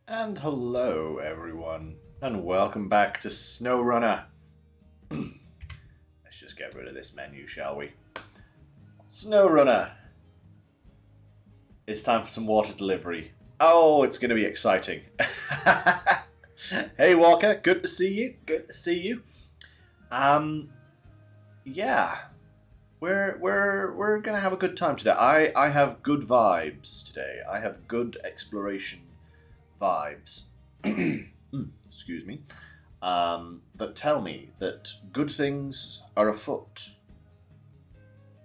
And hello everyone, and welcome back to SnowRunner. Let's just get rid of this menu, shall we? SnowRunner! It's time for some water delivery. Oh, it's going to be exciting. Hey Walker, good to see you. Good to see you. Yeah. We're gonna have a good time today. I have good vibes today. I have good exploration vibes. Excuse me. That tell me that good things are afoot.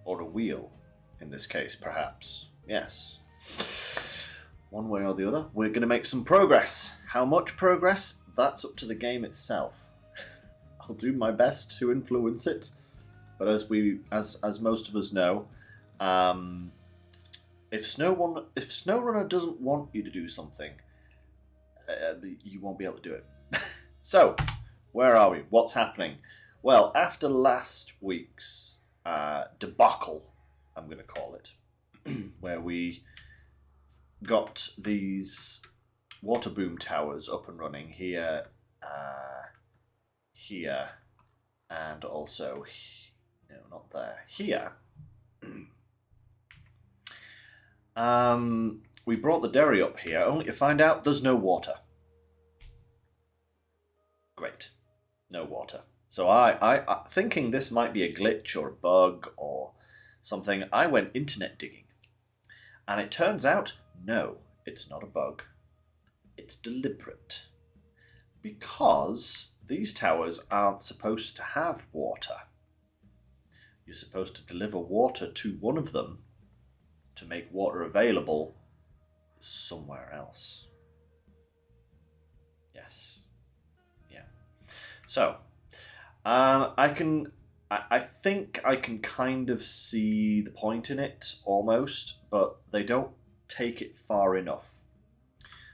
Or a wheel, in this case, perhaps. Yes. One way or the other, we're going to make some progress. How much progress? That's up to the game itself. I'll do my best to influence it, but as most of us know, if SnowRunner doesn't want you to do something, you won't be able to do it. So, where are we? What's happening? Well, after last week's debacle, I'm going to call it, where we got these water boom towers up and running here, here, and also, no, not there, here. We brought the dairy up here, only to find out there's no water. Great. No water. So I thinking this might be a glitch or a bug or something, I went internet digging. And it turns out, no, it's not a bug. It's deliberate. Because these towers aren't supposed to have water. You're supposed to deliver water to one of them to make water available somewhere else. Yes. Yeah. So, I think I can kind of see the point in it, almost, but they don't take it far enough.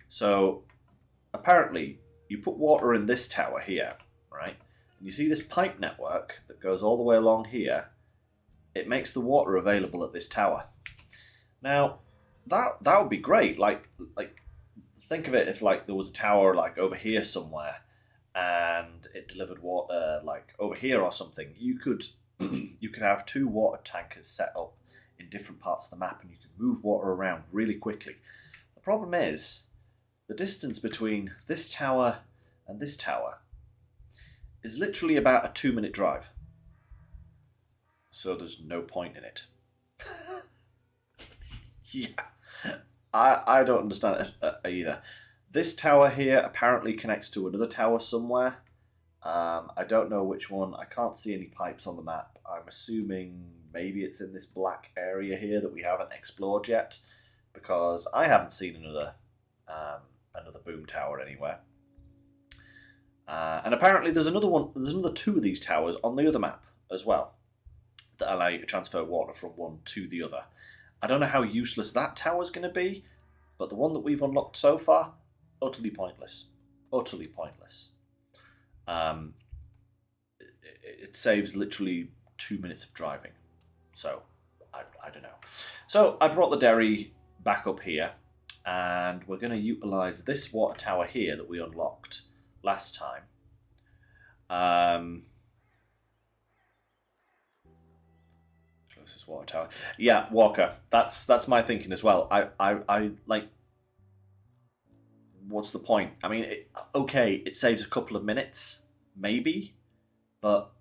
So, apparently, you put water in this tower here, right? And you see this pipe network that goes all the way along here. It makes the water available at this tower. Now, that would be great. Like, think of it if there was a tower over here somewhere, and it delivered water over here or something. You could have two water tankers set up in different parts of the map, and you could move water around really quickly. The problem is the distance between this tower and this tower is literally about a 2-minute drive. So there's no point in it. Yeah, I don't understand it either. This tower here apparently connects to another tower somewhere. I don't know which one. I can't see any pipes on the map. I'm assuming maybe it's in this black area here that we haven't explored yet, because I haven't seen another boom tower anywhere. And apparently there's another one. There's another 2 of these towers on the other map as well that allow you to transfer water from one to the other. I don't know how useless that tower's going to be, but the one that we've unlocked so far, utterly pointless. Utterly pointless. It saves literally 2 minutes of driving. So, I don't know. So, I brought the dairy back up here, and we're going to utilise this water tower here that we unlocked last time. Closest water tower. Yeah, Walker. That's my thinking as well. I like. What's the point? I mean, it saves a couple of minutes, maybe, but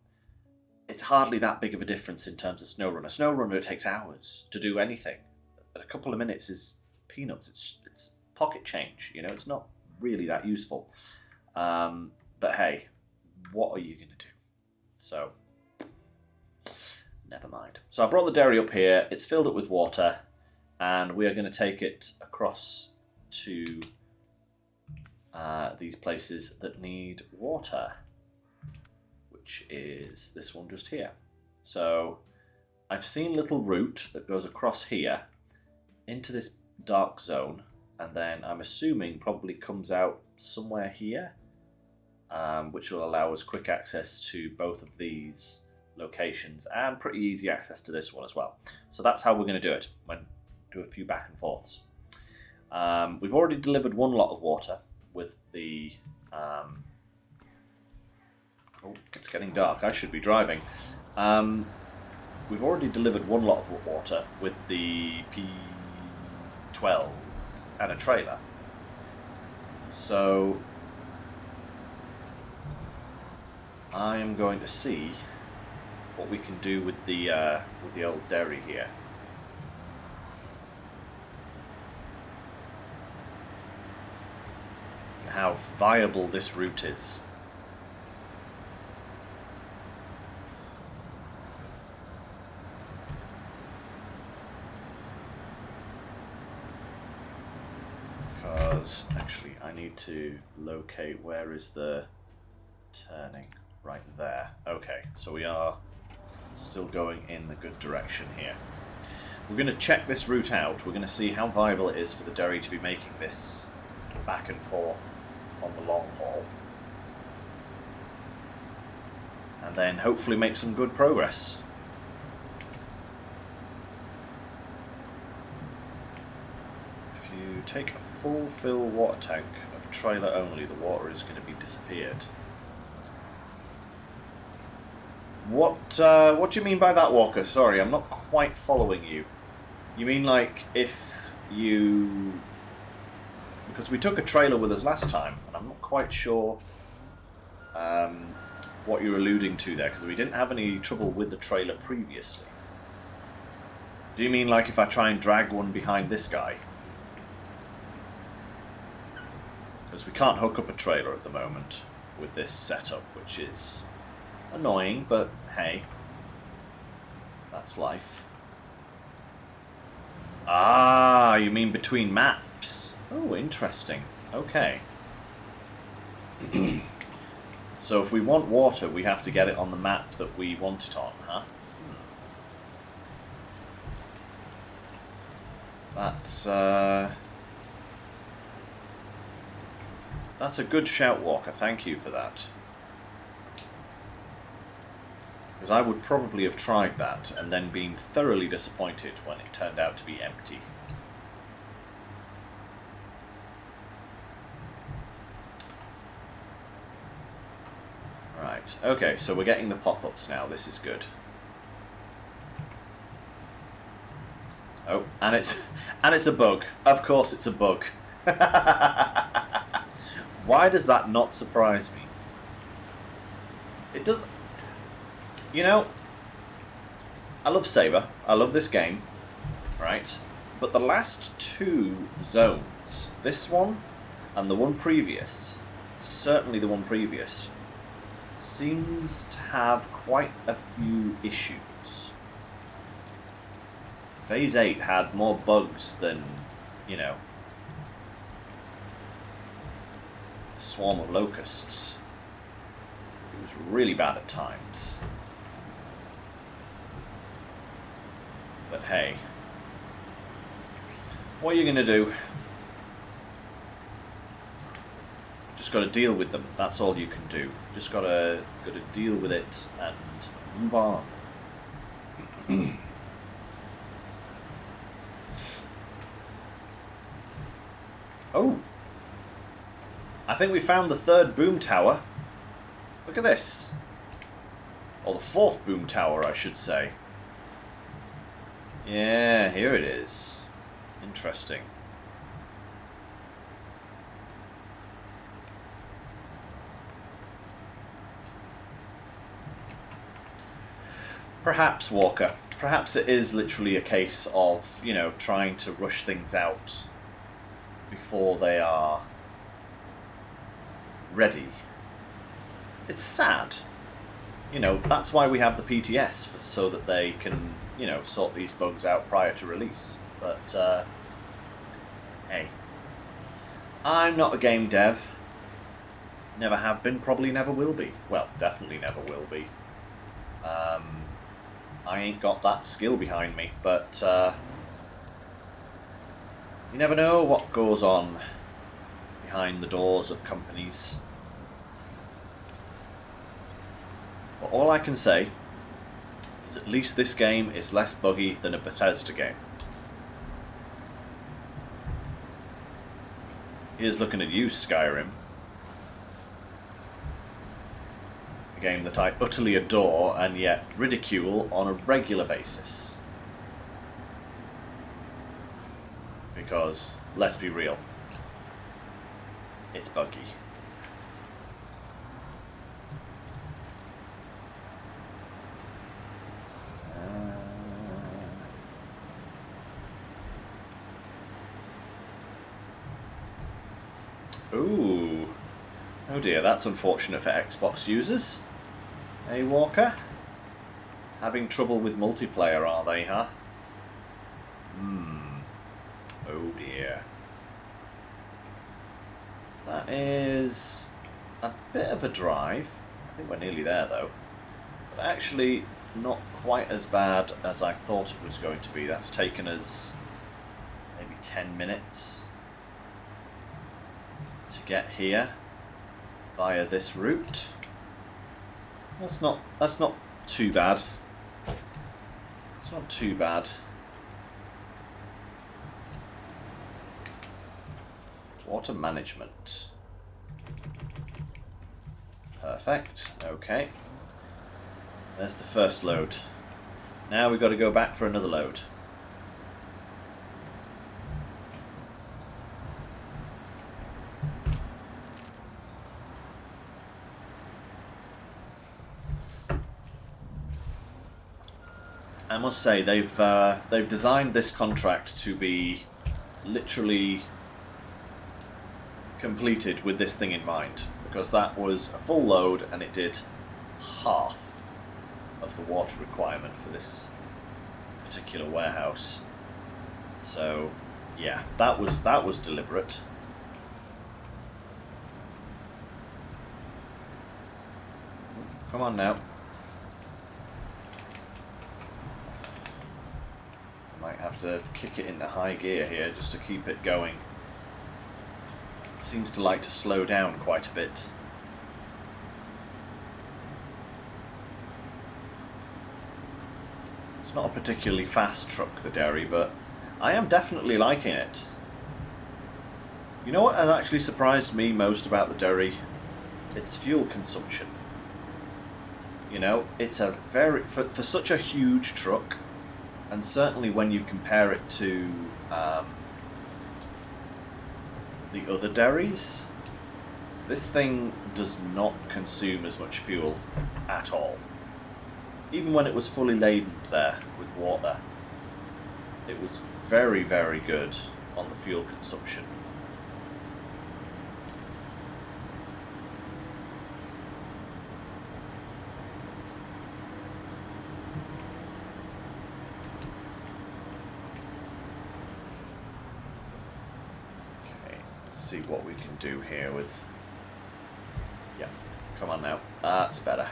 it's hardly that big of a difference in terms of SnowRunner. SnowRunner, it takes hours to do anything. But a couple of minutes is peanuts. It's pocket change. It's not really that useful. But hey, what are you going to do? So, never mind. So I brought the dairy up here. It's filled up with water, and we are going to take it across to these places that need water, which is this one just here. So I've seen a little route that goes across here into this dark zone, and then I'm assuming probably comes out somewhere here, which will allow us quick access to both of these locations and pretty easy access to this one as well. So that's how we're going to do it. We'll do a few back and forths. We've already delivered one lot of water with the... oh, it's getting dark. I should be driving. We've already delivered one lot of water with the P12 and a trailer. So I am going to see what we can do with the old dairy here. How viable this route is. Because actually I need to locate where is the turning. Right there. Okay, so we are still going in the good direction here. We're going to check this route out. We're going to see how viable it is for the dairy to be making this back and forth on the long haul. And then hopefully make some good progress. If you take a full fill water tank of trailer only, the water is going to be disappeared. What do you mean by that, Walker? Sorry, I'm not quite following you. You mean like if you... Because we took a trailer with us last time, and I'm not quite sure what you're alluding to there, because we didn't have any trouble with the trailer previously. Do you mean like if I try and drag one behind this guy? Because we can't hook up a trailer at the moment with this setup, which is... annoying, but hey, that's life. Ah, you mean between maps? Oh, interesting. Okay. So if we want water, we have to get it on the map that we want it on, huh? That's a good shout, Walker. Thank you for that. Because I would probably have tried that and then been thoroughly disappointed when it turned out to be empty. Right, okay, so we're getting the pop-ups now. This is good. Oh, and it's a bug. Of course it's a bug. Why does that not surprise me? It does. You know, I love Saber. I love this game, right? But the last two zones, this one and the one previous, certainly the one previous, seems to have quite a few issues. Phase 8 had more bugs than, you know, a swarm of locusts. It was really bad at times. But hey, what are you going to do? Just got to deal with them. That's all you can do. Just got to deal with it and move on. Oh, I think we found the third boom tower. Look at this. Or the fourth boom tower, I should say. Yeah, here it is. Interesting. Perhaps, Walker. Perhaps it is literally a case of, you know, trying to rush things out before they are ready. It's sad. You know, that's why we have the PTS, so that they can, you know, sort these bugs out prior to release. But, hey. I'm not a game dev. Never have been, probably never will be. Well, definitely never will be. I ain't got that skill behind me, but you never know what goes on behind the doors of companies. But all I can say is at least this game is less buggy than a Bethesda game. Here's looking at you, Skyrim. A game that I utterly adore and yet ridicule on a regular basis. Because, let's be real, it's buggy. Ooh. Oh dear, that's unfortunate for Xbox users. Hey, Walker? Having trouble with multiplayer, are they, huh? Oh dear. That is a bit of a drive. I think we're nearly there, though. But actually, not quite as bad as I thought it was going to be. That's taken us maybe 10 minutes to get here via this route. That's not too bad. It's not too bad. Water management. Perfect. Okay. There's the first load. Now we've got to go back for another load. I must say they've designed this contract to be literally completed with this thing in mind, because that was a full load and it did half of the water requirement for this particular warehouse. So yeah, that was deliberate. Come on now. Might have to kick it into high gear here just to keep it going. It seems to like to slow down quite a bit. It's not a particularly fast truck, the dairy, but I am definitely liking it. You know what has actually surprised me most about the dairy? Its fuel consumption. You know, it's a very, for such a huge truck, and certainly when you compare it to the other dairies, this thing does not consume as much fuel at all. Even when it was fully laden there with water, it was very, very good on the fuel consumption. See what we can do here with... Yeah, come on now. That's better.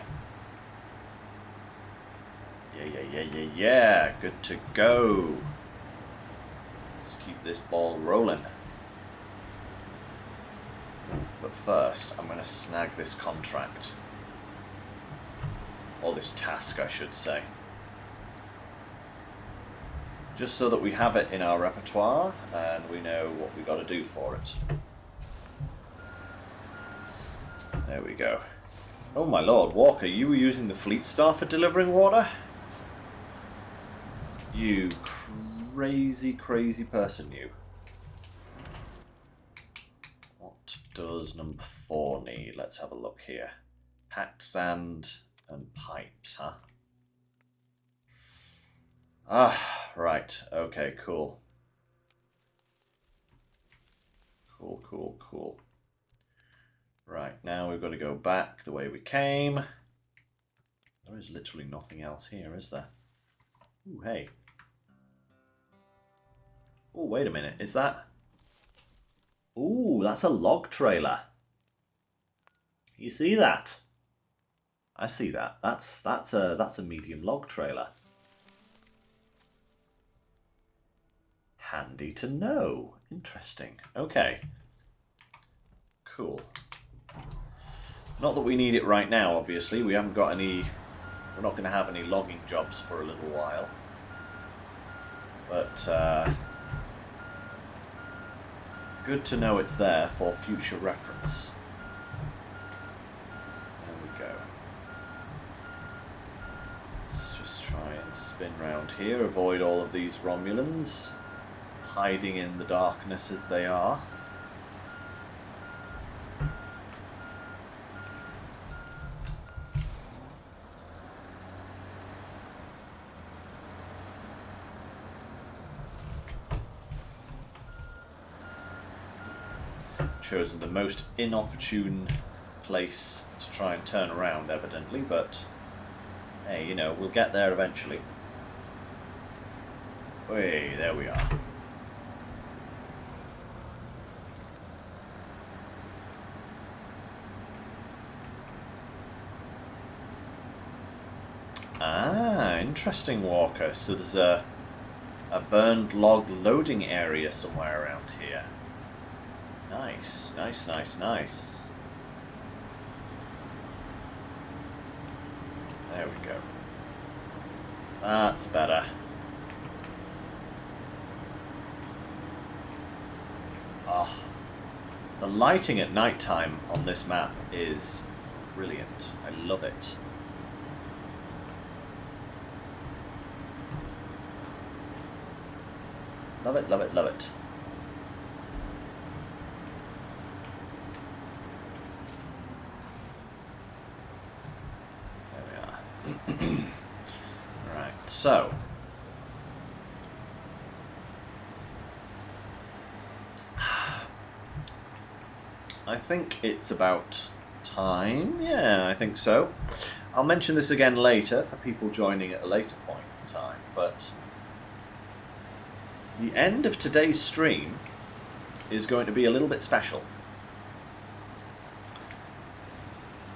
Yeah. Good to go. Let's keep this ball rolling. But first, I'm going to snag this contract. Or this task, I should say. Just so that we have it in our repertoire and we know what we got to do for it. There we go. Oh my lord, Walker, you were using the fleet star for delivering water? You crazy, crazy person, you. What does number 4 need? Let's have a look here. Packed sand and pipes, huh? Ah, right. Okay, cool. Cool. Right, now we've got to go back the way we came. There is literally nothing else here, is there? Ooh, hey. Oh, wait a minute. Is that... Ooh, that's a log trailer. You see that? I see that. That's a medium log trailer. Handy to know. Interesting. Okay. Cool. Not that we need it right now, obviously. We haven't got any... We're not going to have any logging jobs for a little while. But, Good to know it's there for future reference. There we go. Let's just try and spin round here, avoid all of these Romulans hiding in the darkness as they are. Chosen the most inopportune place to try and turn around, evidently, but hey, you know, we'll get there eventually. Hey, there we are. Ah, interesting, Walker. So there's a burned log loading area somewhere around here. Nice, nice, nice, nice. There we go. That's better. Ah, the lighting at night time on this map is brilliant. I love it. Love it, love it, love it. Right, so I think it's about time. Yeah, I think so. I'll mention this again later for people joining at a later point in time, but the end of today's stream is going to be a little bit special.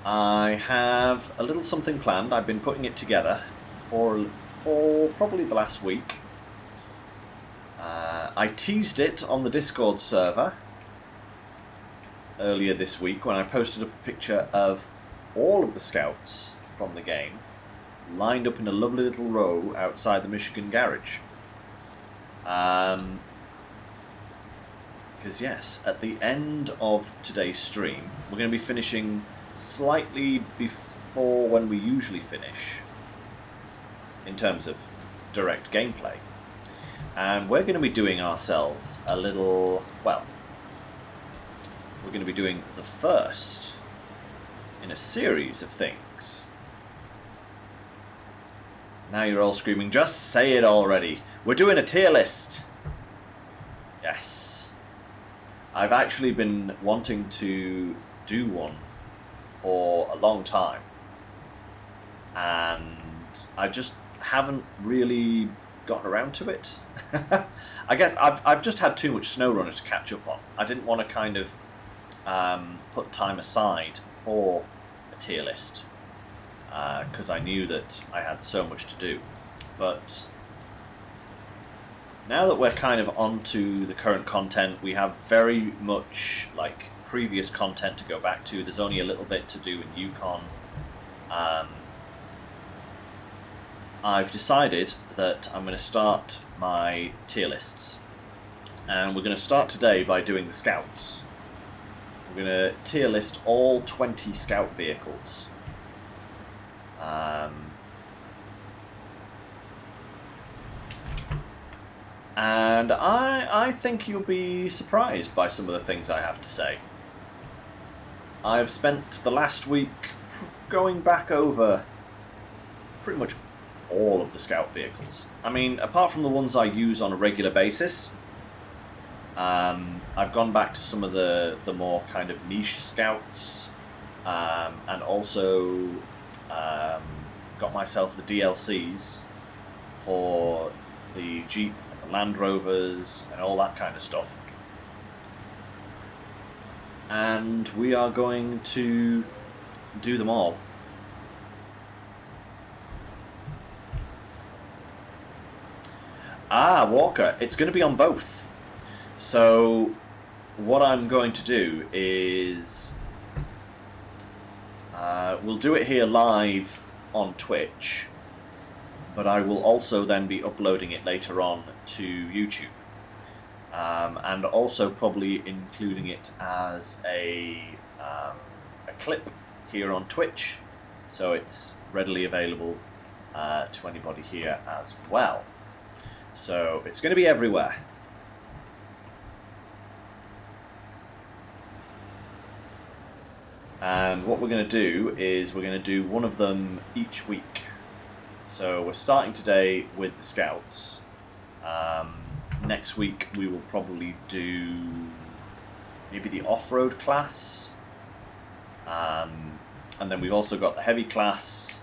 I have a little something planned. I've been putting it together for probably the last week. I teased it on the Discord server earlier this week when I posted up a picture of all of the scouts from the game lined up in a lovely little row outside the Michigan garage. Because yes, at the end of today's stream, we're going to be finishing slightly before when we usually finish in terms of direct gameplay, and we're going to be doing ourselves a little, well, we're going to be doing the first in a series of things. Now you're all screaming, just say it already. We're doing a tier list. Yes, I've actually been wanting to do one for a long time, and I just haven't really gotten around to it. I guess I've just had too much SnowRunner to catch up on. I didn't want to kind of put time aside for a tier list because I knew that I had so much to do. But now that we're kind of onto the current content, we have very much like previous content to go back to. There's only a little bit to do in Yukon. I've decided that I'm going to start my tier lists, and we're going to start today by doing the scouts. We're going to tier list all 20 scout vehicles. And I think you'll be surprised by some of the things I have to say. I've spent the last week going back over pretty much all of the scout vehicles. I mean, apart from the ones I use on a regular basis, I've gone back to some of the more kind of niche scouts, and also got myself the DLCs for the Jeep and the Land Rovers and all that kind of stuff. And we are going to do them all. Ah, Walker, it's going to be on both. So what I'm going to do is we'll do it here live on Twitch, but I will also then be uploading it later on to YouTube. and also probably including it as a clip here on Twitch, so it's readily available to anybody here as well. So it's going to be everywhere. And what we're going to do is we're going to do one of them each week. So we're starting today with the Scouts. Next week we will probably do maybe the off-road class. And then we've also got the heavy class.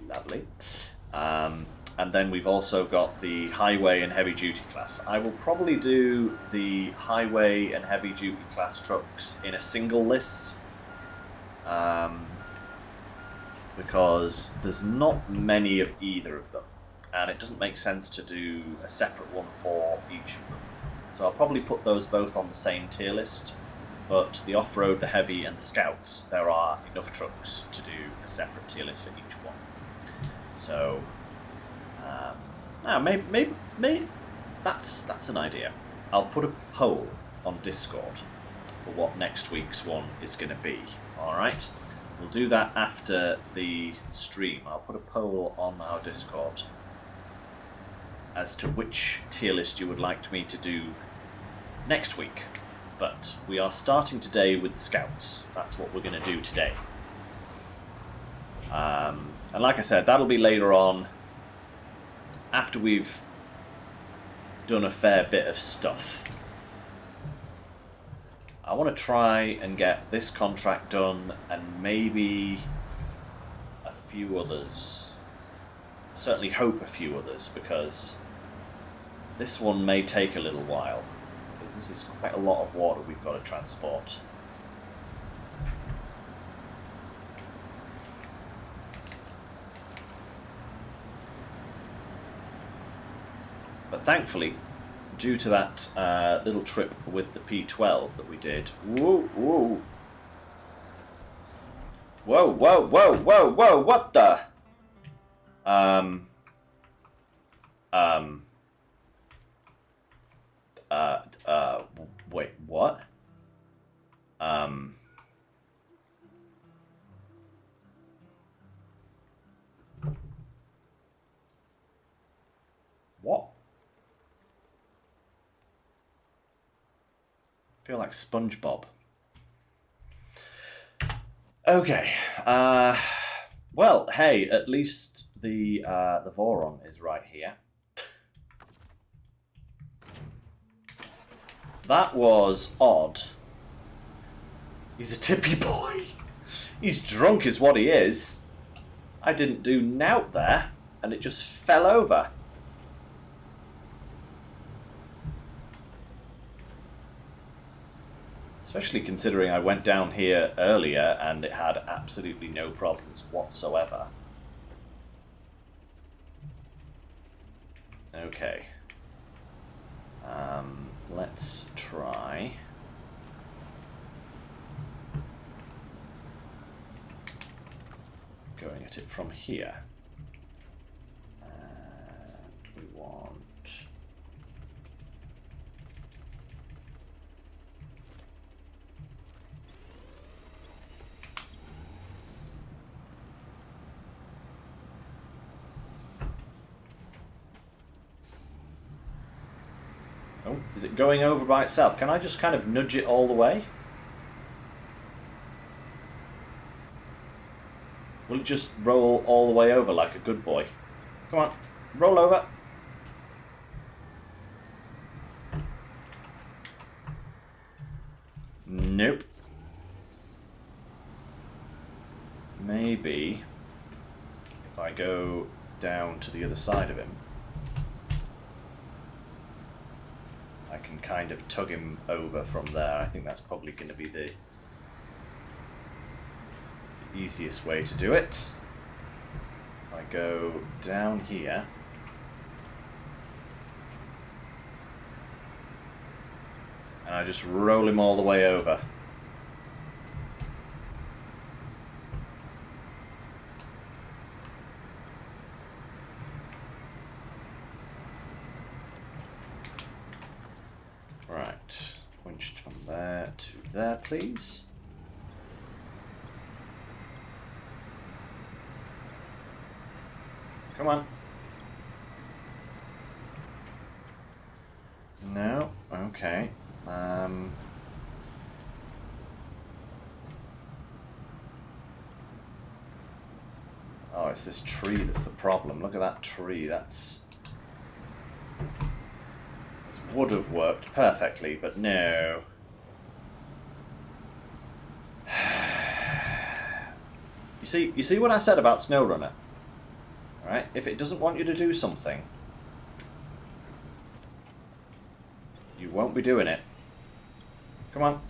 Lovely. And then we've also got the highway and heavy duty class. I will probably do the highway and heavy duty class trucks in a single list. Because there's not many of either of them. And it doesn't make sense to do a separate one for each of them. So I'll probably put those both on the same tier list. But the off-road, the heavy and the Scouts, there are enough trucks to do a separate tier list for each one. So... maybe that's an idea. I'll put a poll on Discord for what next week's one is going to be. All right, we'll do that after the stream. I'll put a poll on our Discord as to which tier list you would like me to do next week. But we are starting today with the Scouts. That's what we're going to do today. And like I said, that'll be later on, after we've done a fair bit of stuff. I want to try and get this contract done and maybe a few others. Certainly hope a few others, because this one may take a little while, because this is quite a lot of water we've got to transport. But thankfully, due to that little trip with the P12 that we did... Whoa, whoa. Whoa, whoa, whoa, whoa, whoa, what the... wait, what? What? I feel like SpongeBob. Okay. Well, hey, at least the Voron is right here. That was odd. He's a tippy boy. He's drunk is what he is. I didn't do nout there, and it just fell over. Especially considering I went down here earlier and it had absolutely no problems whatsoever. Okay. Let's try. Going at it from here. And we want... Oh, is it going over by itself? Can I just kind of nudge it all the way? Will it just roll all the way over like a good boy? Come on, roll over. Nope. Maybe if I go down to the other side of him, I can kind of tug him over from there. I think that's probably going to be the easiest way to do it. If I go down here, and I just roll him all the way over. Right. Winched from there to there, please. Come on. No. Okay. Oh, it's this tree that's the problem. Look at that tree. This would have worked perfectly, but no. You see what I said about SnowRunner? Right? If it doesn't want you to do something, you won't be doing it. Come on.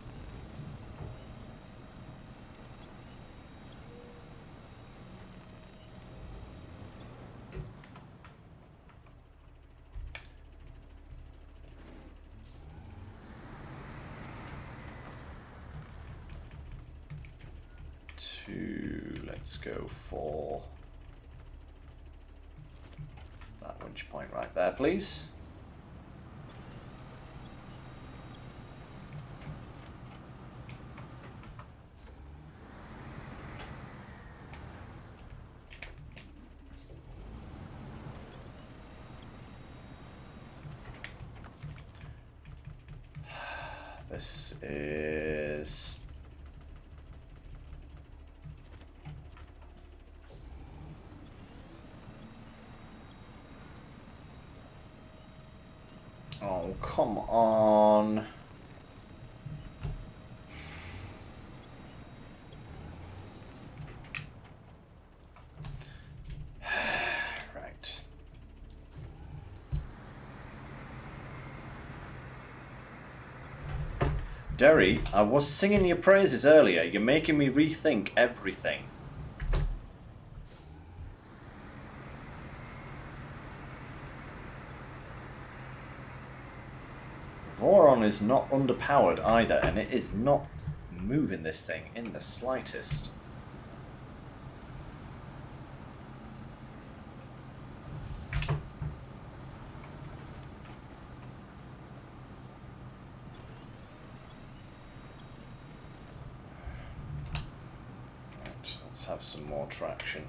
Let's go for that winch point right there, please. This is... Oh, come on. Right. Derry, I was singing your praises earlier. You're making me rethink everything. Voron is not underpowered either, and it is not moving this thing in the slightest. Right, let's have some more traction.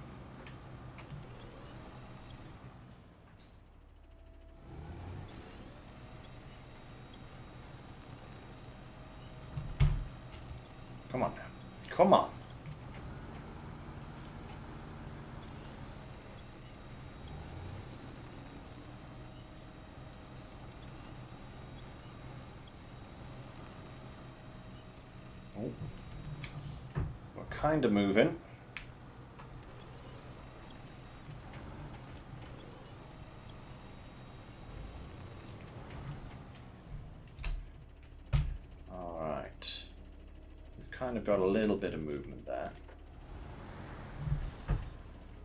Come on now. Come on. Oh. We're kind of moving. Kind of got a little bit of movement there.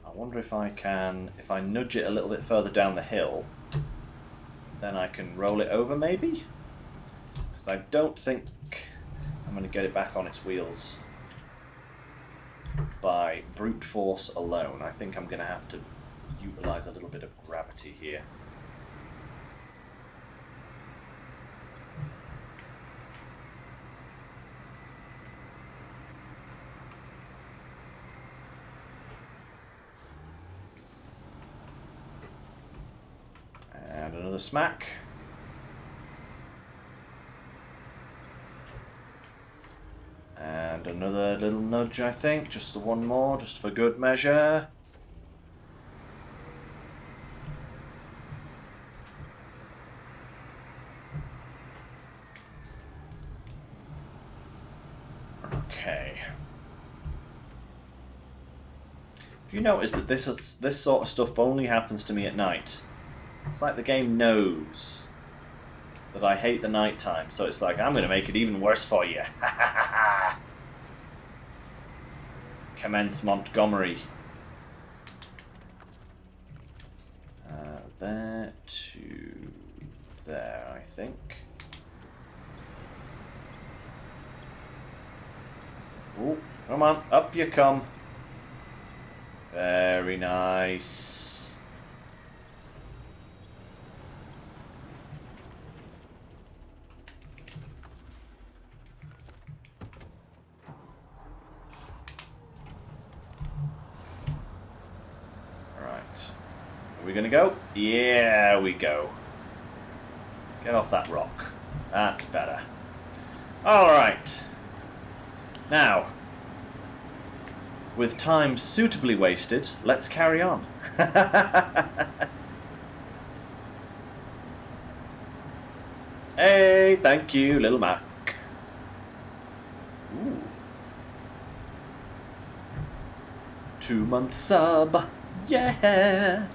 I wonder if I can, if I nudge it a little bit further down the hill, then I can roll it over maybe? Because I don't think I'm going to get it back on its wheels by brute force alone. I think I'm going to have to utilize a little bit of gravity here. And another smack. And another little nudge, I think. Just the one more, just for good measure. Okay. Have you noticed that this sort of stuff only happens to me at night? It's like the game knows that I hate the night time, so it's like, I'm going to make it even worse for you. Commence Montgomery. There to there, I think. Oh, come on, up you come. Very nice. Are we going to go? Yeah, we go. Get off that rock. That's better. Alright. Now, with time suitably wasted, let's carry on. Hey, thank you, Little Mac. Ooh. 2-month sub. Yeah.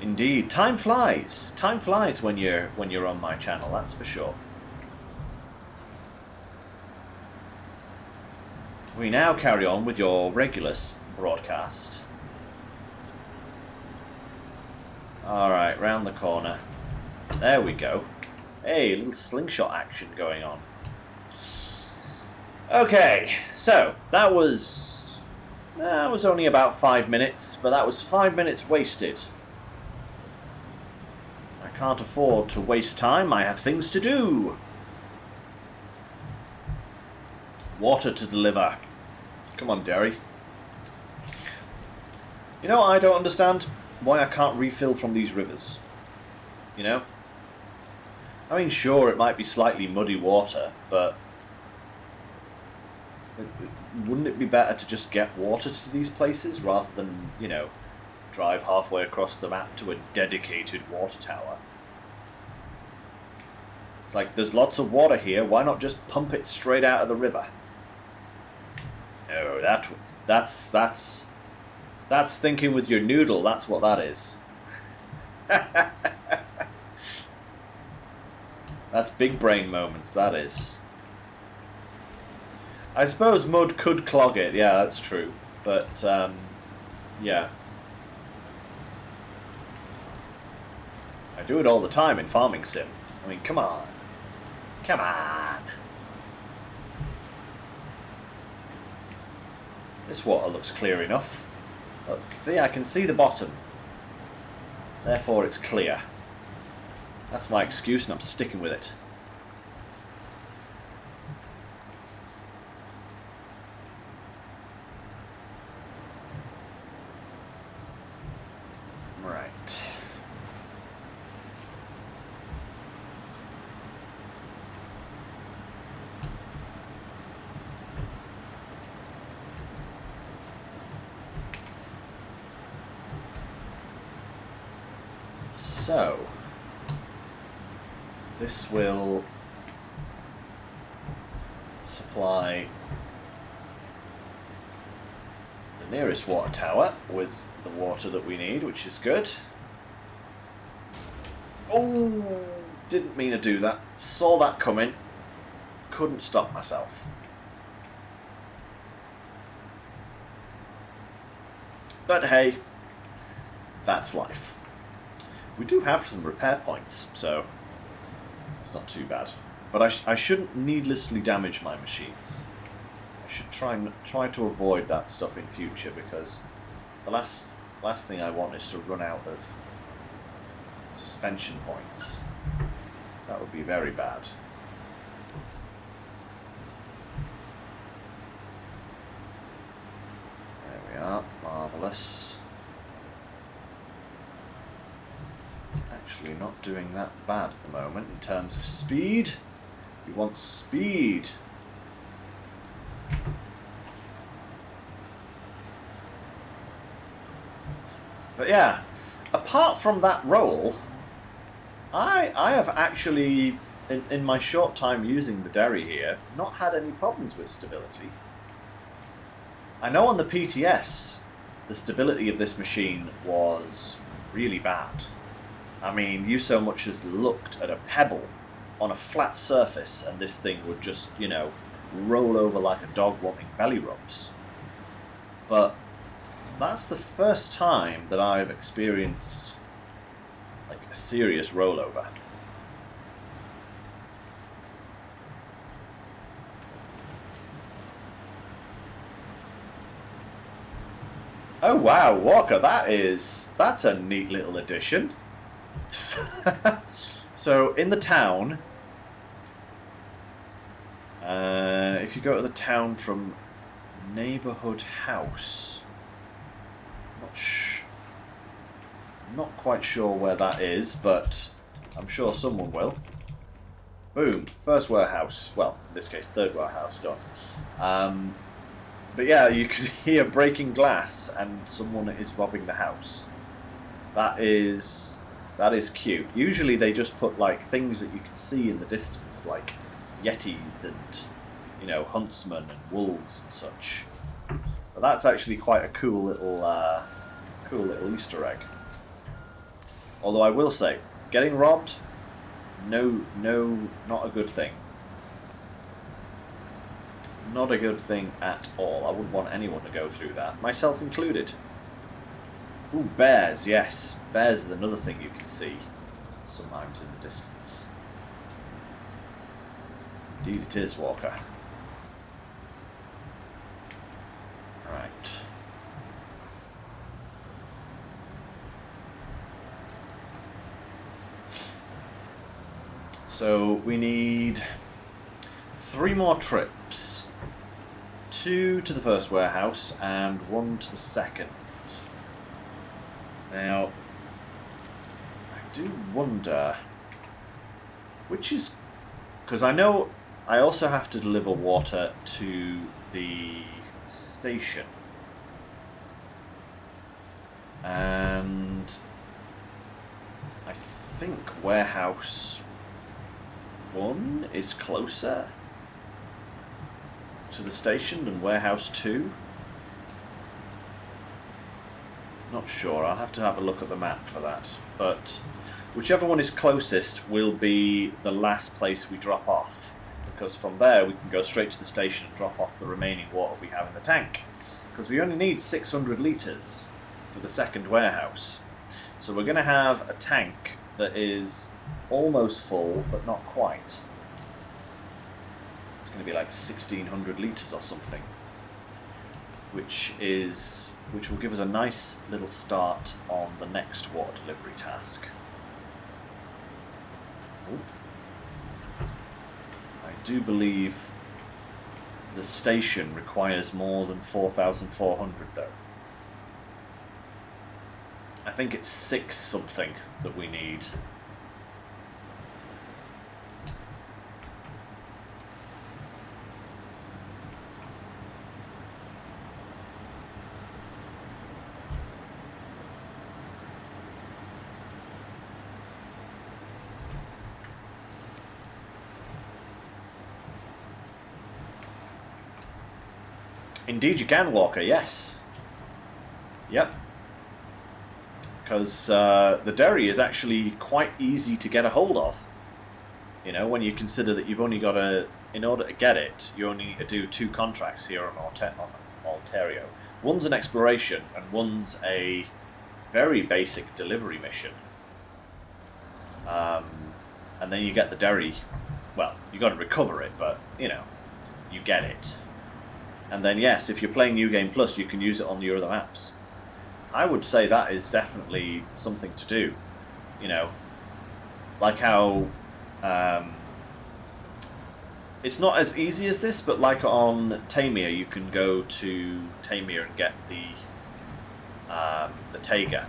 Indeed, time flies. Time flies when you're on my channel, that's for sure. We now carry on with your regular broadcast. Alright, round the corner. There we go. Hey, little slingshot action going on. Okay, so that was only about 5 minutes, but that was 5 minutes wasted. I can't afford to waste time, I have things to do. Water to deliver. Come on, Derry. You know what I don't understand? Why I can't refill from these rivers. You know? I mean, sure, it might be slightly muddy water, but wouldn't it be better to just get water to these places rather than, you know, drive halfway across the map to a dedicated water tower? It's like, there's lots of water here, why not just pump it straight out of the river? No, that's thinking with your noodle, that's what that is. That's big brain moments, that is. I suppose mud could clog it, yeah, that's true. But, yeah. I do it all the time in Farming Sim. I mean, come on. Come on. This water looks clear enough. Look, see, I can see the bottom. Therefore, it's clear. That's my excuse, and I'm sticking with it. Right. So, this will supply the nearest water tower with the water that we need, which is good. Oh, didn't mean to do that. Saw that coming. Couldn't stop myself. But hey, that's life. We do have some repair points, so it's not too bad. But I shouldn't needlessly damage my machines. I should try to avoid that stuff in future, because the last thing I want is to run out of suspension points. That would be very bad. There we are, marvellous. Actually not doing that bad at the moment in terms of speed. We want speed. But yeah, apart from that roll, I have actually, in my short time using the Derry here, not had any problems with stability. I know on the PTS, the stability of this machine was really bad. I mean, you so much as looked at a pebble on a flat surface and this thing would just, you know, roll over like a dog wanting belly rubs. But that's the first time that I've experienced like a serious rollover. Oh wow, Walker, that's a neat little addition. So in the town, if you go to the town from neighborhood house, not not quite sure where that is, but I'm sure someone will. Boom, first warehouse. Well, in this case, third warehouse done. But yeah, you could hear breaking glass, and someone is robbing the house. That is cute. Usually they just put like things that you can see in the distance, like yetis and, you know, huntsmen and wolves and such. But that's actually quite a cool little Easter egg. Although I will say, getting robbed, no, not a good thing. Not a good thing at all. I wouldn't want anyone to go through that, myself included. Ooh, bears, yes. Bears is another thing you can see sometimes in the distance. Indeed it is, Walker. Right. So we need 3 more trips. 2 to the first warehouse and 1 to the second. Now, I do wonder which is, because I know I also have to deliver water to the station, and I think warehouse 1 is closer to the station than warehouse 2. Not sure, I'll have to have a look at the map for that, but whichever one is closest will be the last place we drop off, because from there we can go straight to the station and drop off the remaining water we have in the tank, because we only need 600 litres for the second warehouse. So we're going to have a tank that is almost full but not quite. It's going to be like 1600 litres or something, which will give us a nice little start on the next water delivery task. Ooh. I do believe the station requires more than 4,400 though. I think it's 6 something that we need. Indeed you can, Walker, yes. Yep. Because the dairy is actually quite easy to get a hold of. You know, when you consider that you've only got to, in order to get it, you only need to do 2 contracts here on Ontario. One's an exploration and one's a very basic delivery mission. And then you get the dairy. Well, you got to recover it, but, you know, you get it. And then, yes, if you're playing New Game Plus, you can use it on your other maps. I would say that is definitely something to do. You know, like how it's not as easy as this, but like on Tamir, you can go to Tamir and get the Taiga,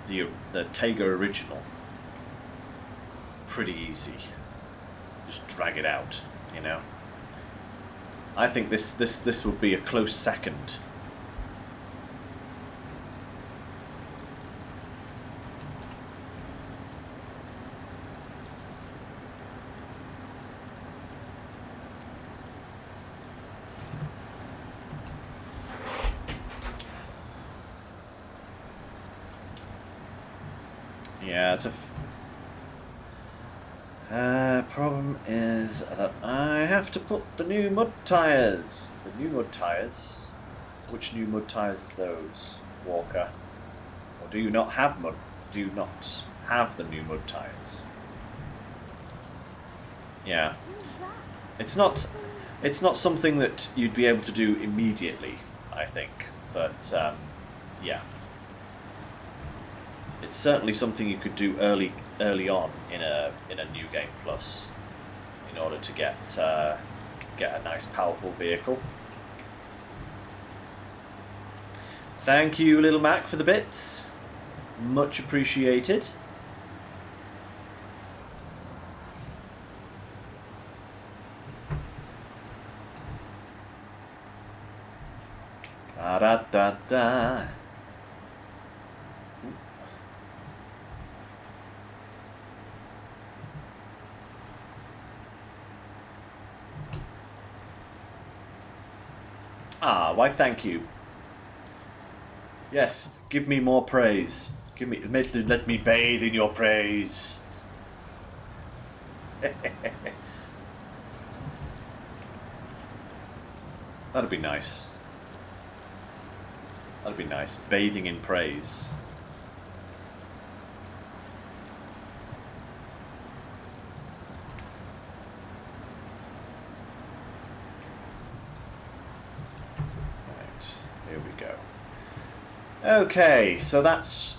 the Taiga original. Pretty easy. Just drag it out, you know. I think this would be a close second. Yeah, it's a problem is that I have to put the new mud tyres. The new mud tyres? Which new mud tyres is those, Walker? Or do you not have mud? Do you not have the new mud tyres? Yeah. It's not something that you'd be able to do immediately, I think. But yeah. It's certainly something you could do early on in a New Game Plus, in order to get a nice powerful vehicle. Thank you, Little Mac, for the bits. Much appreciated. Da da da da. Ah, why thank you. Yes, give me more praise. Let me bathe in your praise. That'd be nice. That'd be nice. Bathing in praise. Right, here we go. Okay, so that's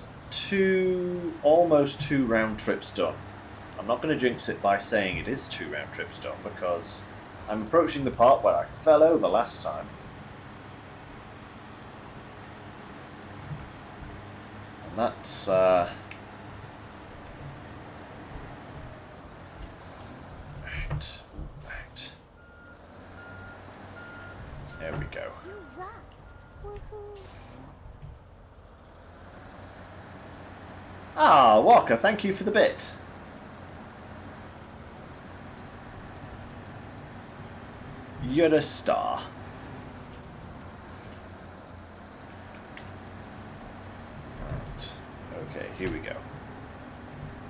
almost two round trips done. I'm not going to jinx it by saying it is 2 round trips done because I'm approaching the part where I fell over last time. And that's right. There we go. Ah, Walker, thank you for the bit. You're a star. Right. Okay, here we go.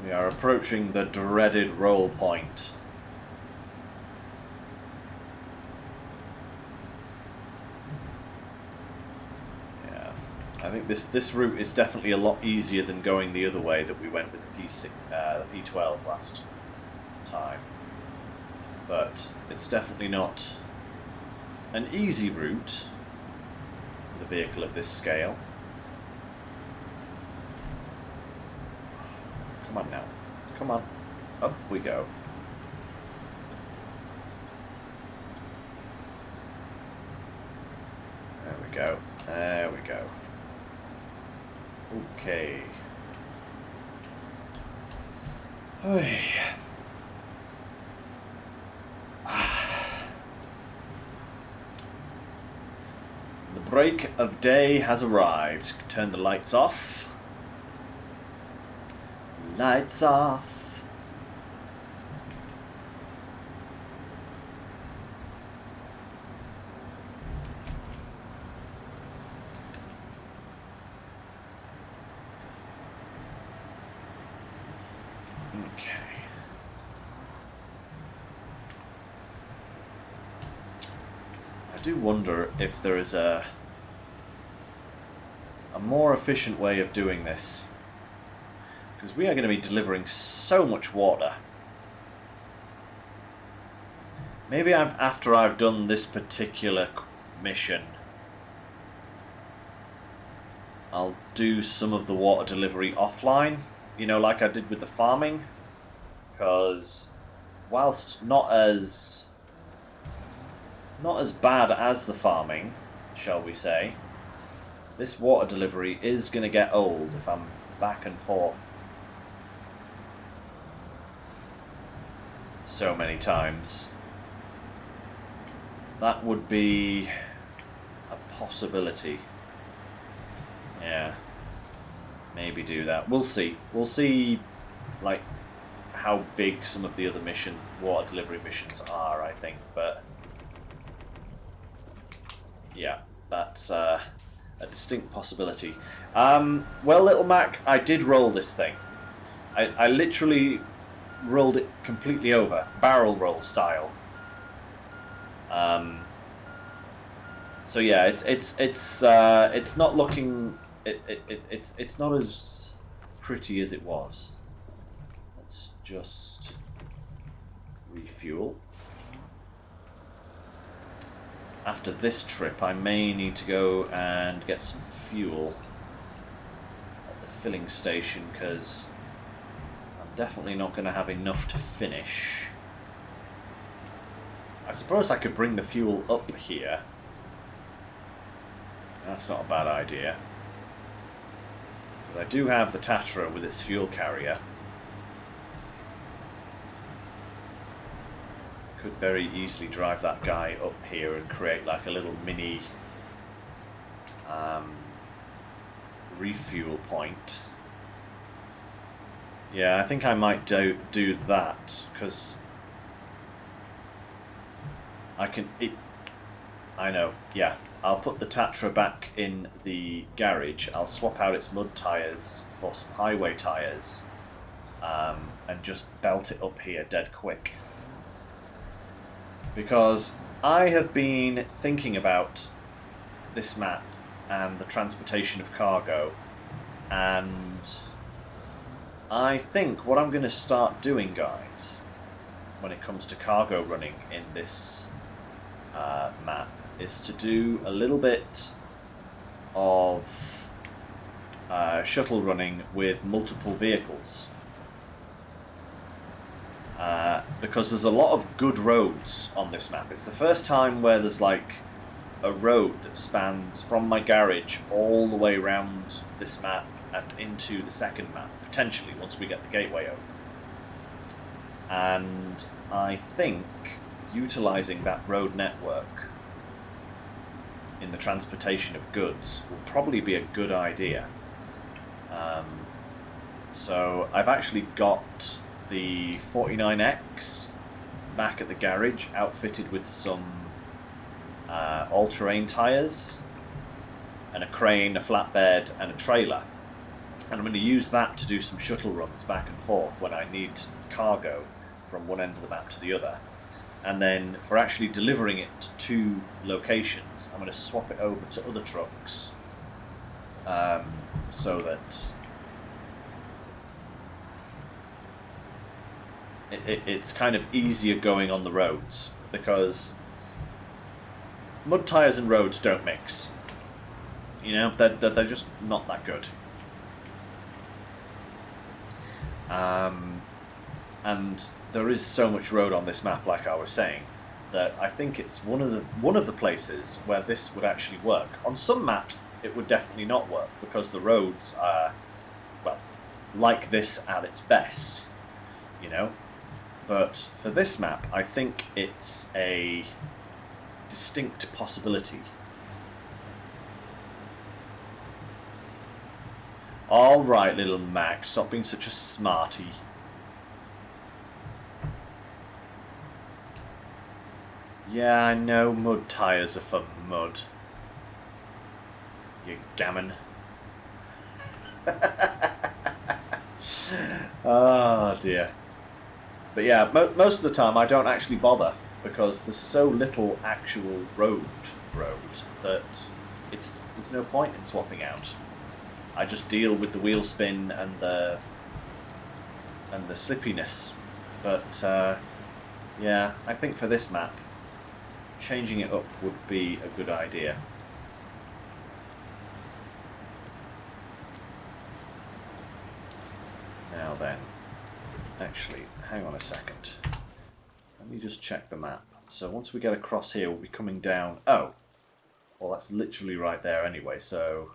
We are approaching the dreaded roll point. Yeah, I think this route is definitely a lot easier than going the other way that we went with the P12 last time. But it's definitely not an easy route with a vehicle of this scale. Come on now. Come on. Up we go. There we go. There we go. Okay. Oy. The break of day has arrived. Turn the lights off. Lights off. Okay. I do wonder if there is a more efficient way of doing this, because we are going to be delivering so much water. Maybe after I've done this particular mission, I'll do some of the water delivery offline, you know, like I did with the farming, because whilst not as bad as the farming, shall we say, this water delivery is going to get old if I'm back and forth so many times. That would be a possibility. Yeah. Maybe do that. We'll see. We'll see, like, how big some of the other water delivery missions are, I think, but yeah, that's a distinct possibility. Well, Little Mac, I did roll this thing. I literally rolled it completely over, barrel roll style. So yeah, it's not looking. It's not as pretty as it was. Let's just refuel. After this trip, I may need to go and get some fuel at the filling station, because I'm definitely not going to have enough to finish. I suppose I could bring the fuel up here. That's not a bad idea. I do have the Tatra with its fuel carrier. Could very easily drive that guy up here and create like a little mini refuel point. Yeah, I think I might do that, because I can... I know, yeah. I'll put the Tatra back in the garage. I'll swap out its mud tyres for some highway tyres, and just belt it up here dead quick. Because I have been thinking about this map and the transportation of cargo, and I think what I'm going to start doing, guys, when it comes to cargo running in this map, is to do a little bit of shuttle running with multiple vehicles. Because there's a lot of good roads on this map. It's the first time where there's like a road that spans from my garage all the way around this map and into the second map, potentially, once we get the gateway open. And I think utilising that road network in the transportation of goods will probably be a good idea. So I've actually got the 49X back at the garage, outfitted with some all-terrain tyres and a crane, a flatbed and a trailer, and I'm going to use that to do some shuttle runs back and forth when I need cargo from one end of the map to the other. And then for actually delivering it to locations, I'm going to swap it over to other trucks, so that it's kind of easier going on the roads, because mud tyres and roads don't mix. You know, they're just not that good. And there is so much road on this map, like I was saying, that I think it's one of the places where this would actually work. On some maps, it would definitely not work, because the roads are, well, like this at its best, you know. But for this map, I think it's a distinct possibility. All right, little Mac, stop being such a smarty. Yeah, I know mud tyres are for mud. You gammon. Oh dear. But yeah, most of the time I don't actually bother, because there's so little actual road that there's no point in swapping out. I just deal with the wheel spin and the slippiness. But yeah, I think for this map, changing it up would be a good idea. Now then, actually, hang on a second. Let me just check the map. So once we get across here, we'll be coming down... Oh! Well, that's literally right there anyway, so...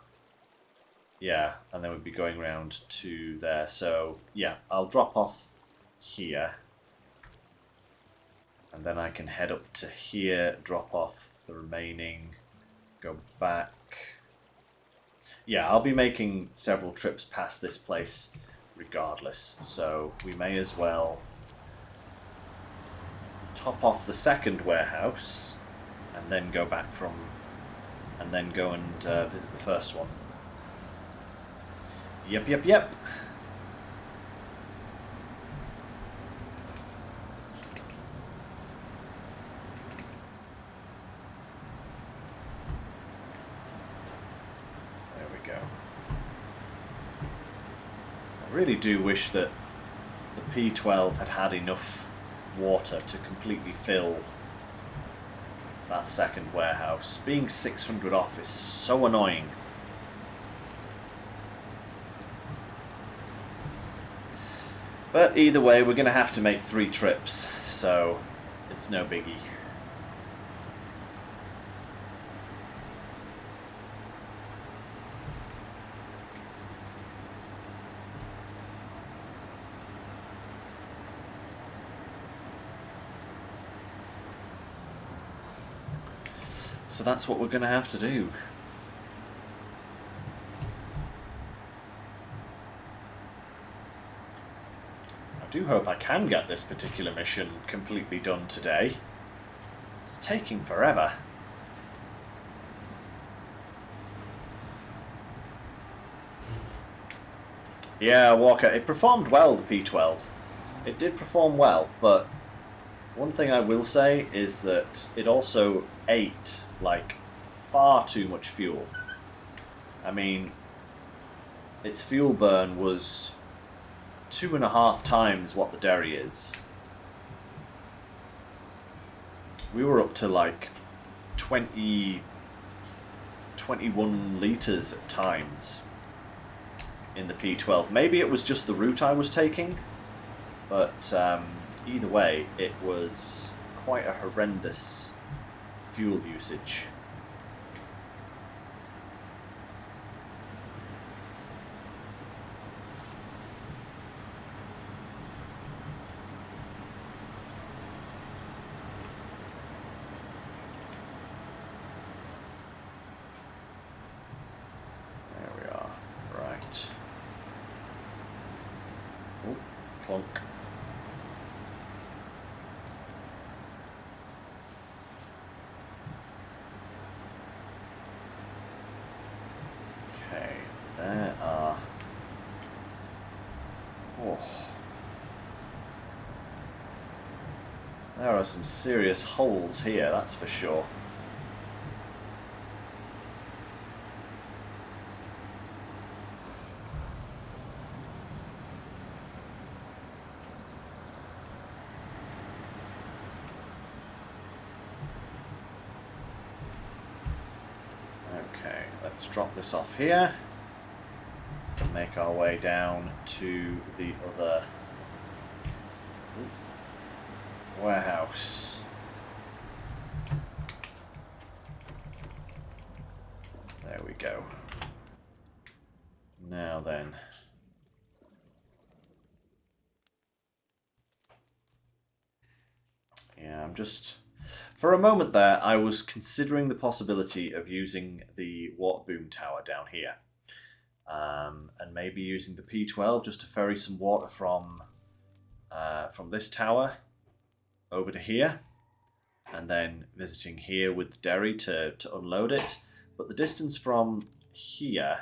Yeah, and then we'll be going around to there. So, yeah, I'll drop off here. And then I can head up to here, drop off the remaining, go back. Yeah, I'll be making several trips past this place regardless, so we may as well top off the second warehouse and then go back from, and then go and visit the first one. Yep. I really do wish that the P12 had enough water to completely fill that second warehouse. Being 600 off is so annoying. But either way, we're going to have to make 3 trips, so it's no biggie. So that's what we're going to have to do. I do hope I can get this particular mission completely done today. It's taking forever. Yeah, Walker, it performed well, the P12. It did perform well, but one thing I will say is that it also ate, like, far too much fuel. I mean, its fuel burn was 2.5 times what the Derry is. We were up to, like, 21 litres at times in the P12. Maybe it was just the route I was taking, but either way, it was quite a horrendous fuel usage. There we are. Right. Oh, clunk. There are... Oh. There are some serious holes here, that's for sure. Okay, let's drop this off here. Make our way down to the other warehouse. There we go. Now then. Yeah, I'm just... For a moment there, I was considering the possibility of using the water boom tower down here. And maybe using the P12 just to ferry some water from this tower over to here, and then visiting here with the Derry to unload it. But the distance from here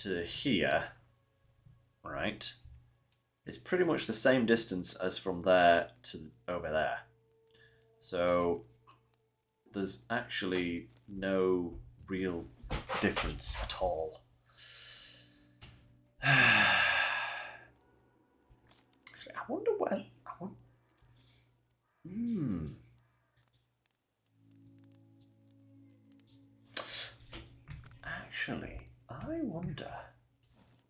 to here, right, is pretty much the same distance as from there to over there. So there's actually no real difference at all. Actually, I wonder where... Actually, I wonder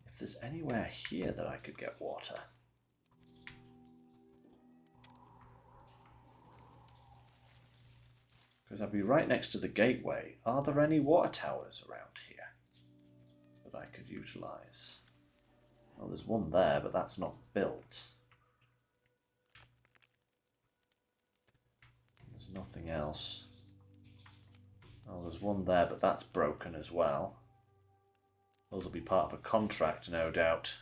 if there's anywhere here that I could get water. Because I'd be right next to the gateway. Are there any water towers around here that I could utilise? Well, there's one there, but that's not built. There's nothing else. Oh, there's one there, but that's broken as well. Those will be part of a contract, no doubt.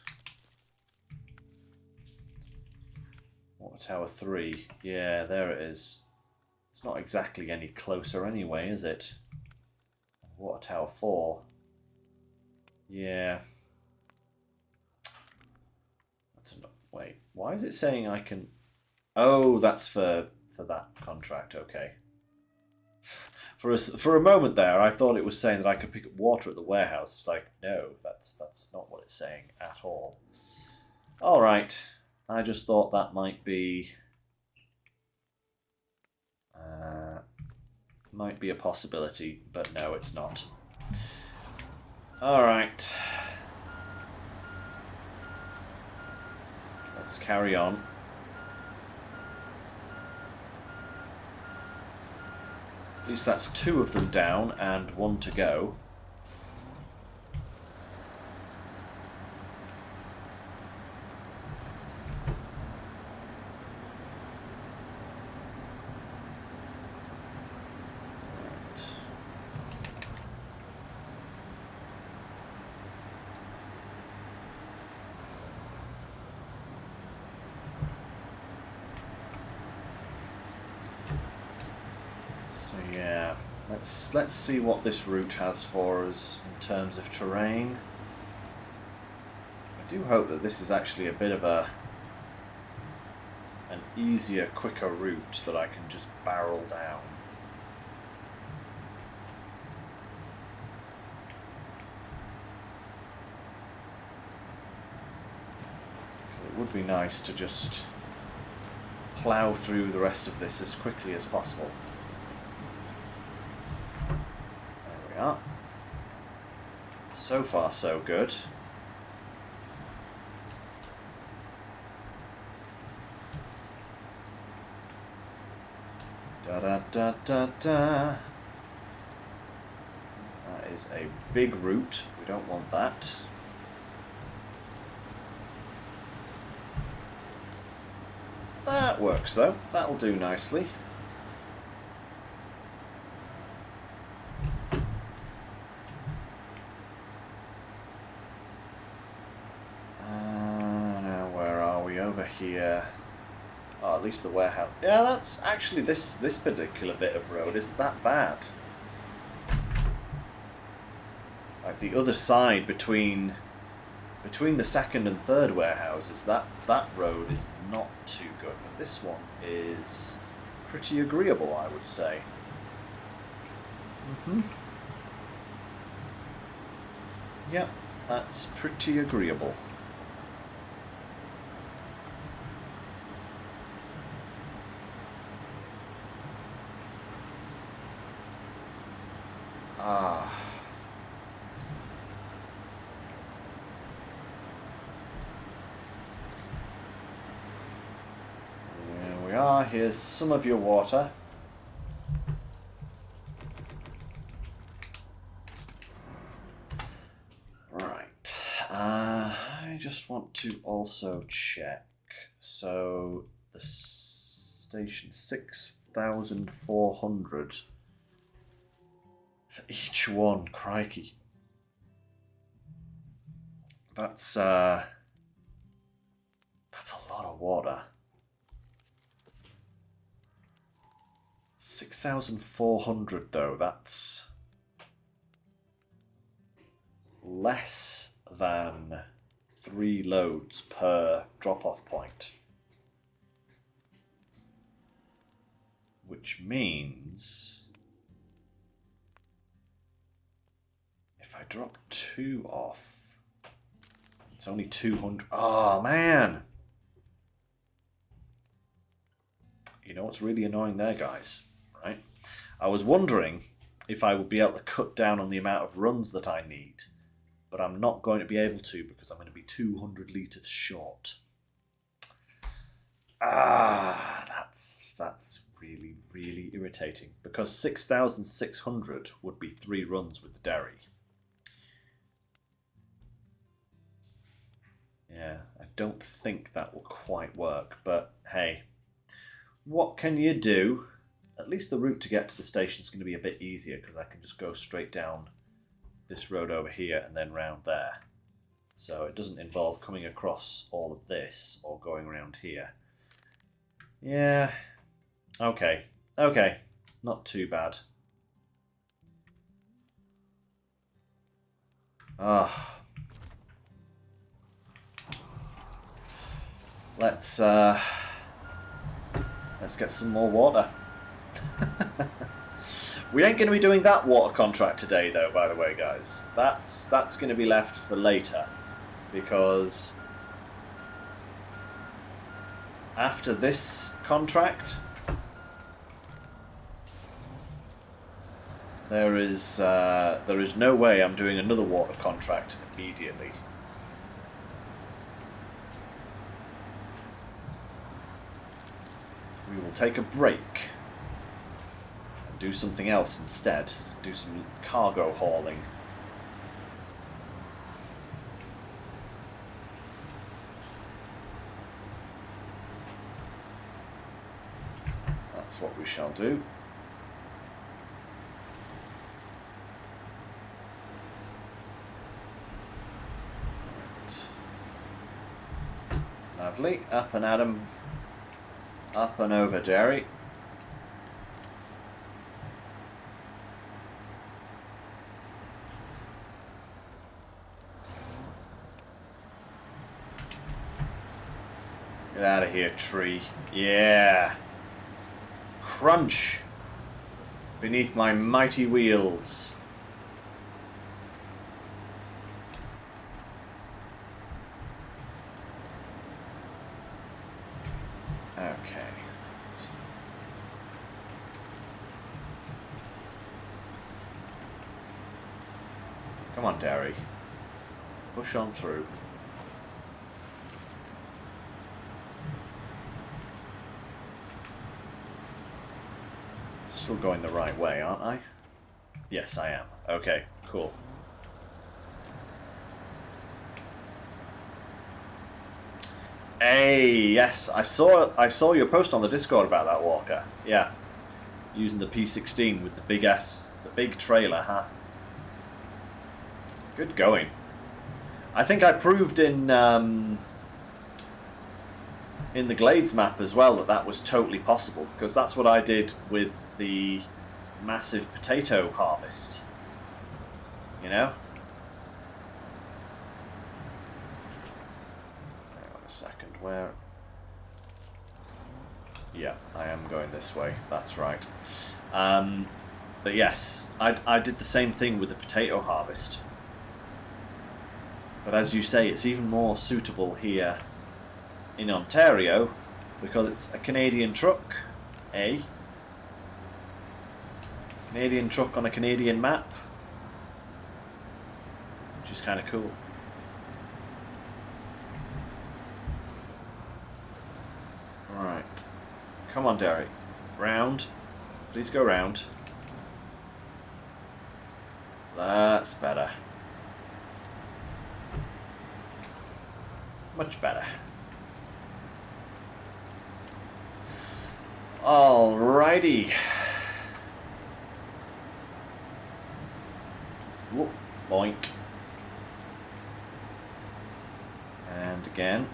Water Tower 3. Yeah, there it is. It's not exactly any closer anyway, is it? Water Tower 4. Yeah. That's enough. Wait, why is it saying I can... Oh, that's for that contract, okay. For a moment there, I thought it was saying that I could pick up water at the warehouse. It's like, no, that's not what it's saying at all. All right, I just thought that might be a possibility, but no, it's not. All right, let's carry on. At least that's 2 of them down and 1 to go. So yeah, let's see what this route has for us in terms of terrain. I do hope that this is actually a bit of an easier, quicker route that I can just barrel down. It would be nice to just plough through the rest of this as quickly as possible. There we are. So far, so good. Da da da da da. That is a big route. We don't want that. That works though. That'll do nicely. Now where are we? Over here. Oh, at least the warehouse. Yeah, that's actually this particular bit of road isn't that bad. Like the other side between the second and third warehouses, that road is not too good, but this one is pretty agreeable, I would say. Yep, that's pretty agreeable. Ah. Here we are. Here's some of your water. Right. I just want to also check. So the station 6,400 for each one. Crikey. That's a lot of water. 6,400 though, that's less than 3 loads per drop-off point. Which means if I drop 2 off, it's only 200. Oh man! You know what's really annoying there, guys? Right? I was wondering if I would be able to cut down on the amount of runs that I need, but I'm not going to be able to because I'm going to be 200 litres short. That's really, really irritating because 6,600 would be 3 runs with the dairy. Yeah, I don't think that will quite work, but hey, what can you do? At least the route to get to the station is going to be a bit easier because I can just go straight down this road over here and then round there. So it doesn't involve coming across all of this or going around here. Yeah, okay, not too bad. Let's get some more water. We ain't going to be doing that water contract today, though, by the way, guys. That's going to be left for later, because after this contract, there is no way I'm doing another water contract immediately. We will take a break and do something else instead. Do some cargo hauling. That's what we shall do. Right. Lovely. Up and Adam. Up and over, Jerry. Get out of here, tree. Yeah. Crunch. Beneath my mighty wheels. Okay. Come on, Derry. Push on through. Still going the right way, aren't I? Yes, I am. Okay, cool. Hey, yes, I saw your post on the Discord about that, Walker. Yeah. Using the P16 with the big S, the big trailer, huh? Good going. I think I proved in the Glades map as well that was totally possible, because that's what I did with the massive potato harvest. You know? Hang on a second, where... Yeah, I am going this way, that's right. But yes, I did the same thing with the potato harvest. But as you say, it's even more suitable here in Ontario, because it's a Canadian truck, eh? Canadian truck on a Canadian map, which is kind of cool. Alright. Come on, Derry. Round. Please go round. That's better. Much better. Alrighty. Whoop, boink. And again.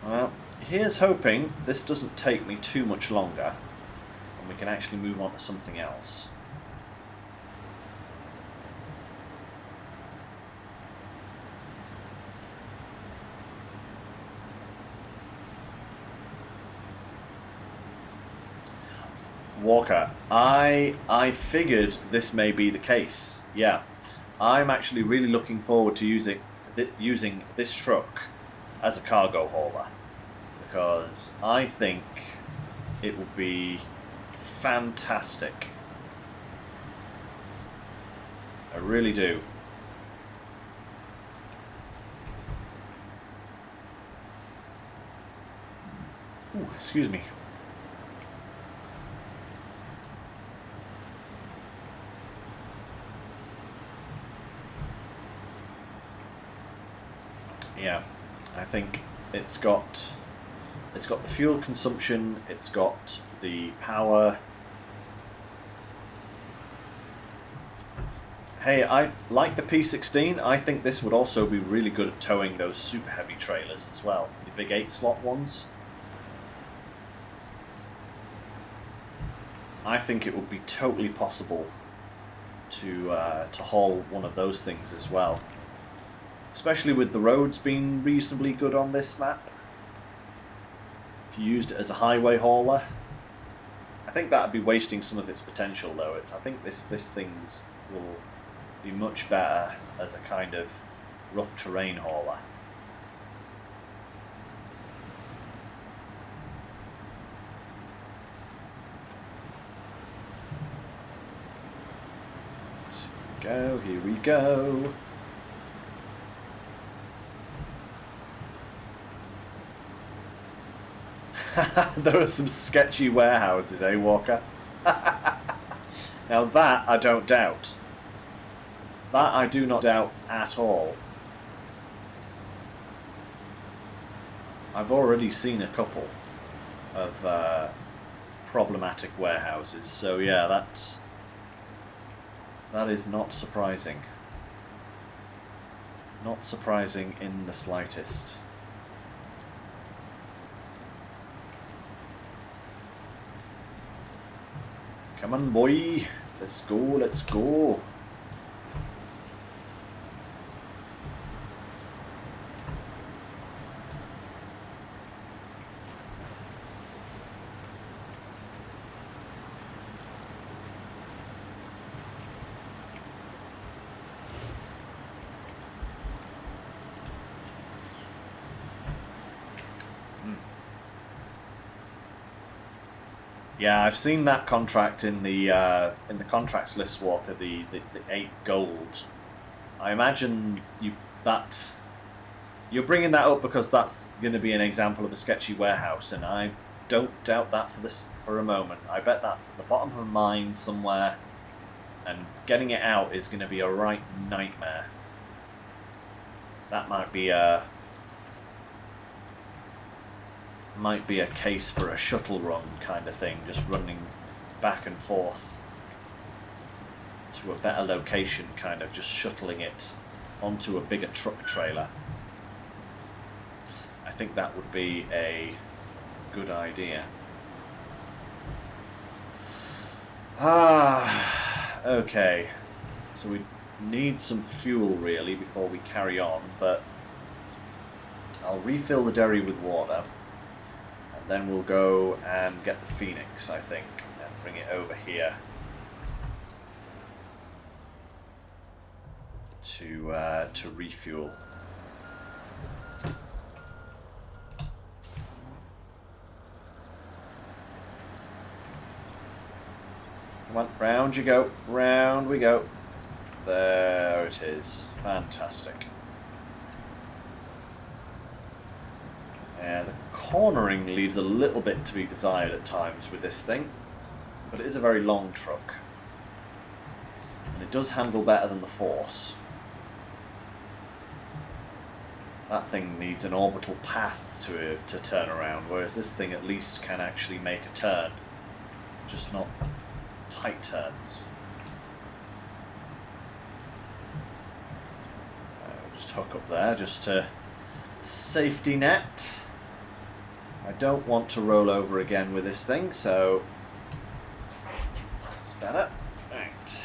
Well, here's hoping this doesn't take me too much longer and we can actually move on to something else. Walker, I figured this may be the case. Yeah, I'm actually really looking forward to using this truck as a cargo hauler, because I think it will be fantastic. I really do. Ooh, excuse me. Yeah, I think it's got the fuel consumption, it's got the power. Hey, I like the P16. I think this would also be really good at towing those super heavy trailers as well, the big 8-slot ones. I think it would be totally possible to haul one of those things as well. Especially with the roads being reasonably good on this map. If you used it as a highway hauler. I think that would be wasting some of its potential though. I think this thing will be much better as a kind of rough terrain hauler. Here we go. There are some sketchy warehouses, eh, Walker? Now that I don't doubt. That I do not doubt at all. I've already seen a couple of problematic warehouses, so yeah, that is not surprising. Not surprising in the slightest. Come on, boy. Let's go, let's go. Yeah, I've seen that contract in the contracts list walker, the 8 gold. I imagine you're bringing that up because that's going to be an example of a sketchy warehouse, and I don't doubt that for a moment. I bet that's at the bottom of a mine somewhere, and getting it out is going to be a right nightmare. That might be a case for a shuttle run kind of thing, just running back and forth to a better location, kind of just shuttling it onto a bigger truck trailer. I think that would be a good idea. Okay, so we need some fuel really before we carry on, but I'll refill the dairy with water. Then we'll go and get the Phoenix, I think, and bring it over here to refuel. Come on, round you go, round we go. There it is, fantastic. Yeah, the cornering leaves a little bit to be desired at times with this thing, but it is a very long truck, and it does handle better than the Force. That thing needs an orbital path to turn around, whereas this thing at least can actually make a turn, just not tight turns. Just hook up there, just to safety net. I don't want to roll over again with this thing, so that's better. Right.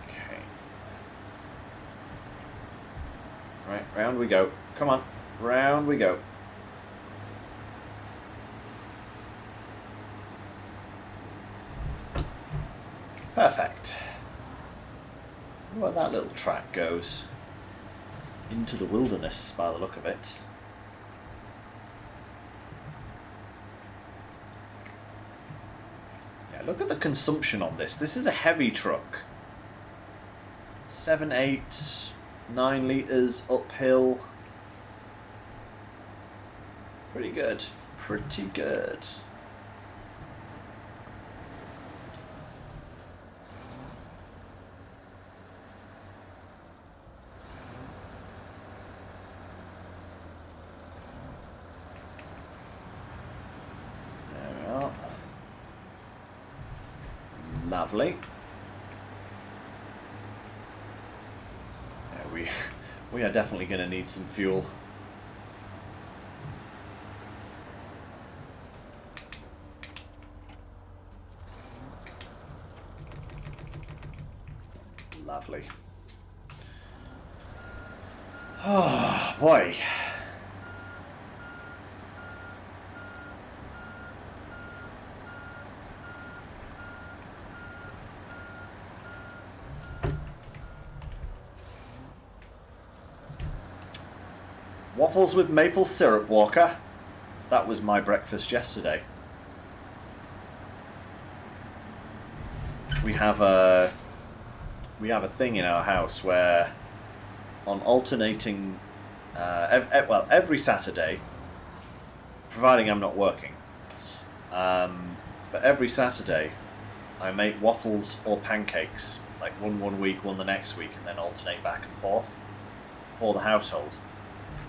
Okay. Right, round we go. Come on, round we go. Perfect. Where that little track goes. Into the wilderness, by the look of it. Yeah, look at the consumption on this. This is a heavy truck. 7, 8, 9 litres uphill. Pretty good. Pretty good. Lovely. Yeah, we are definitely going to need some fuel. Lovely. Oh boy. Waffles with maple syrup, Walker. That was my breakfast yesterday. We have a thing in our house where on alternating every Saturday, providing I'm not working, but every Saturday I make waffles or pancakes, like one week, one the next week, and then alternate back and forth for the household.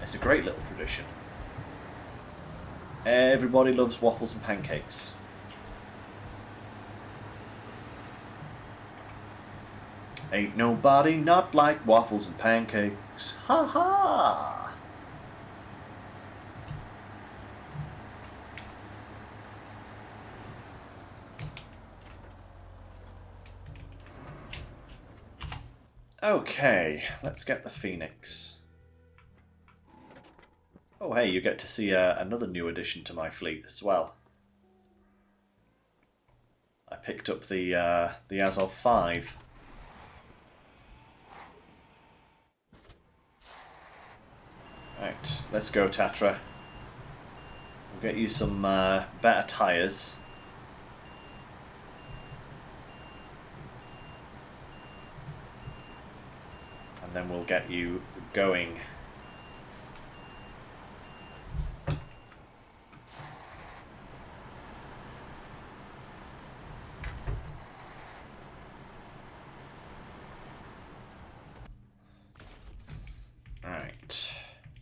It's a great little tradition. Everybody loves waffles and pancakes. Ain't nobody not like waffles and pancakes. Ha ha! Okay, let's get the Phoenix. Oh hey, you get to see another new addition to my fleet as well. I picked up the Azov 5. Right, let's go, Tatra. We'll get you some better tyres. And then we'll get you going.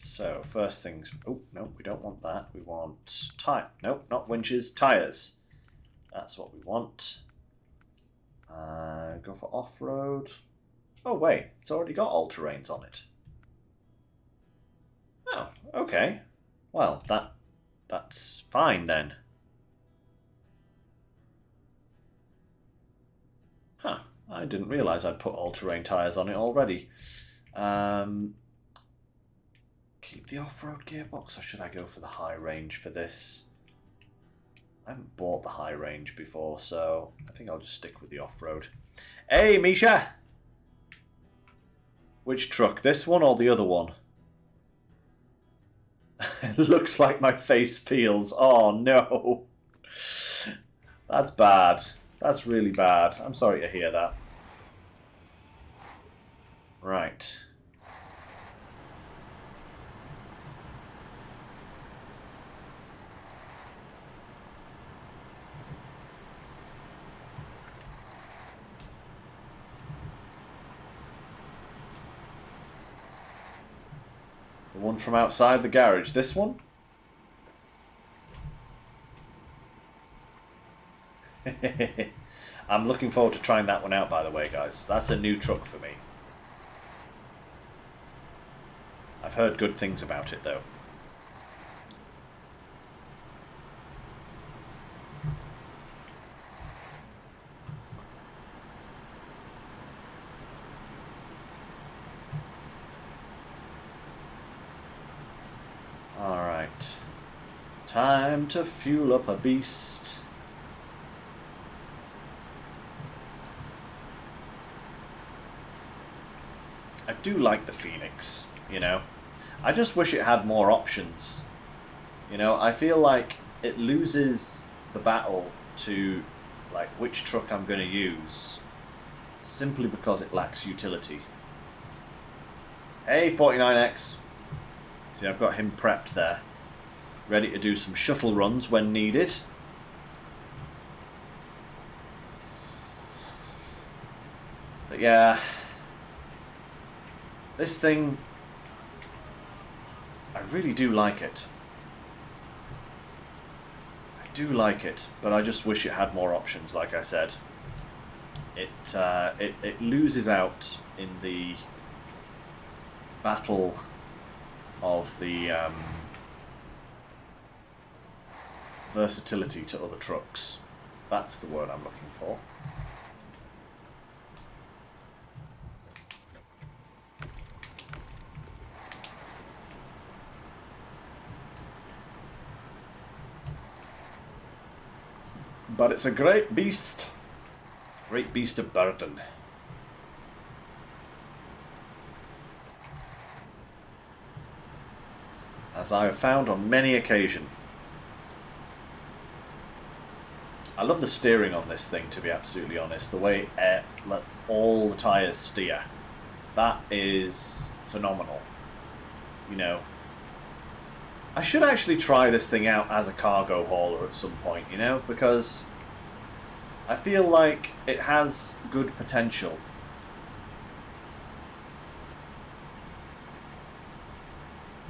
So, first things... Oh, no, we don't want that. We want... Nope, not winches. Tyres. That's what we want. Go for off-road. Oh, wait. It's already got all-terrains on it. Oh, okay. Well, that's fine, then. Huh. I didn't realise I'd put all-terrain tyres on it already. Keep the off-road gearbox, or should I go for the high range for this? I haven't bought the high range before, so I think I'll just stick with the off-road. Hey, Misha! Which truck, this one or the other one? It looks like my face feels. Oh, no. That's bad. That's really bad. I'm sorry to hear that. Right. The one from outside the garage. This one? I'm looking forward to trying that one out, by the way, guys. That's a new truck for me. I've heard good things about it, though. Alright. Time to fuel up a beast. I do like the Phoenix, you know. I just wish it had more options. You know, I feel like it loses the battle to, like, which truck I'm going to use simply because it lacks utility. Hey, 49X. See, I've got him prepped there. Ready to do some shuttle runs when needed. But yeah, this thing, I really do like it. I do like it, but I just wish it had more options, like I said. It loses out in the battle of the versatility to other trucks. That's the word I'm looking for. But it's a great beast. Great beast of burden. As I have found on many occasions. I love the steering on this thing, to be absolutely honest. The way all the tyres steer. That is phenomenal. You know. I should actually try this thing out as a cargo hauler at some point, you know, because I feel like it has good potential.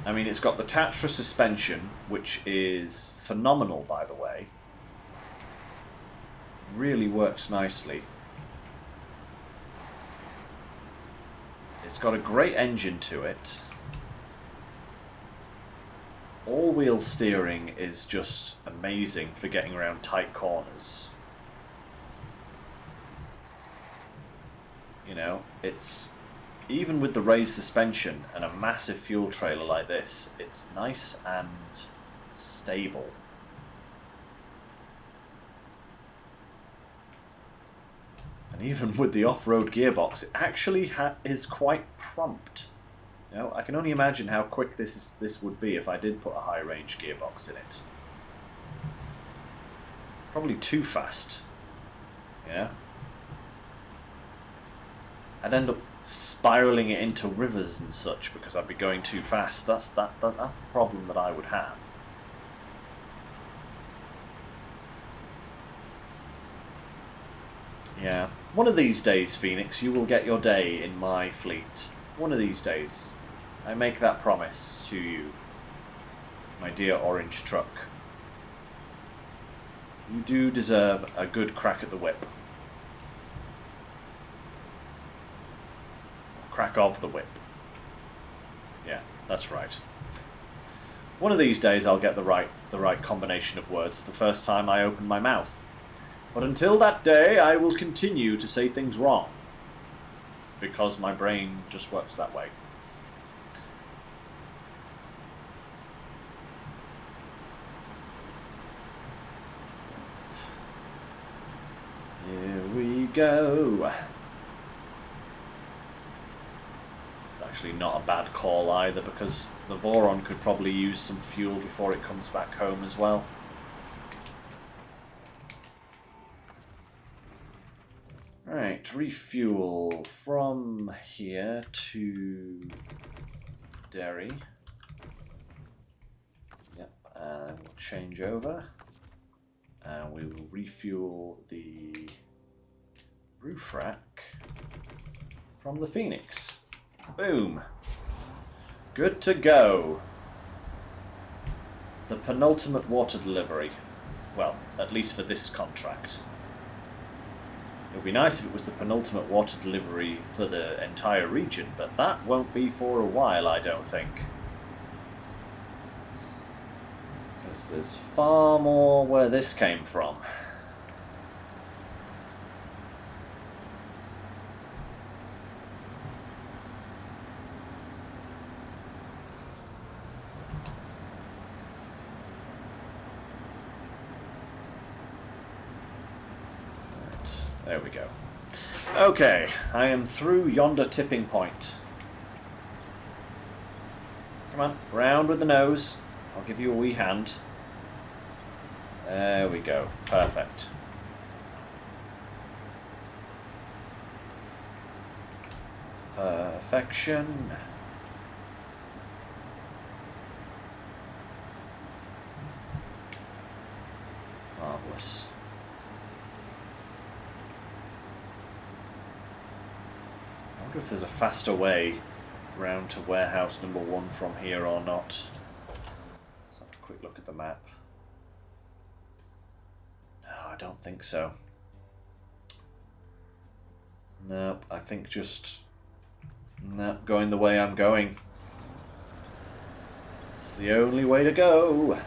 I mean, it's got the Tatra suspension, which is phenomenal, by the way. Really works nicely. got a great engine to it. All-wheel steering is just amazing for getting around tight corners. You know, it's... Even with the raised suspension and a massive fuel trailer like this, it's nice and stable. And even with the off-road gearbox, it actually is quite prompt. You know, I can only imagine how quick this would be if I did put a high-range gearbox in it. Probably too fast. Yeah. I'd end up spiraling it into rivers and such because I'd be going too fast. That's the problem that I would have. Yeah. One of these days, Phoenix, you will get your day in my fleet. One of these days. I make that promise to you, my dear orange truck. You do deserve a good crack at the whip. Crack of the whip. Yeah, that's right. One of these days I'll get the right combination of words the first time I open my mouth. But until that day, I will continue to say things wrong. Because my brain just works that way. Here we go. It's actually not a bad call either, because the Voron could probably use some fuel before it comes back home as well. Right, refuel from here to Derry. Yep, and we'll change over. And we will refuel the roof rack from the Phoenix. Boom. Good to go. The penultimate water delivery. Well, at least for this contract. It would be nice if it was the penultimate water delivery for the entire region, but that won't be for a while, I don't think. Because there's far more where this came from. There we go. Okay, I am through yonder tipping point. Come on, round with the nose. I'll give you a wee hand. There we go. Perfect. Perfection. Marvelous. I wonder if there's a faster way round to warehouse number 1 from here or not. Let's have a quick look at the map. No, I don't think so. Nope, I think just... Nope, going the way I'm going. It's the only way to go.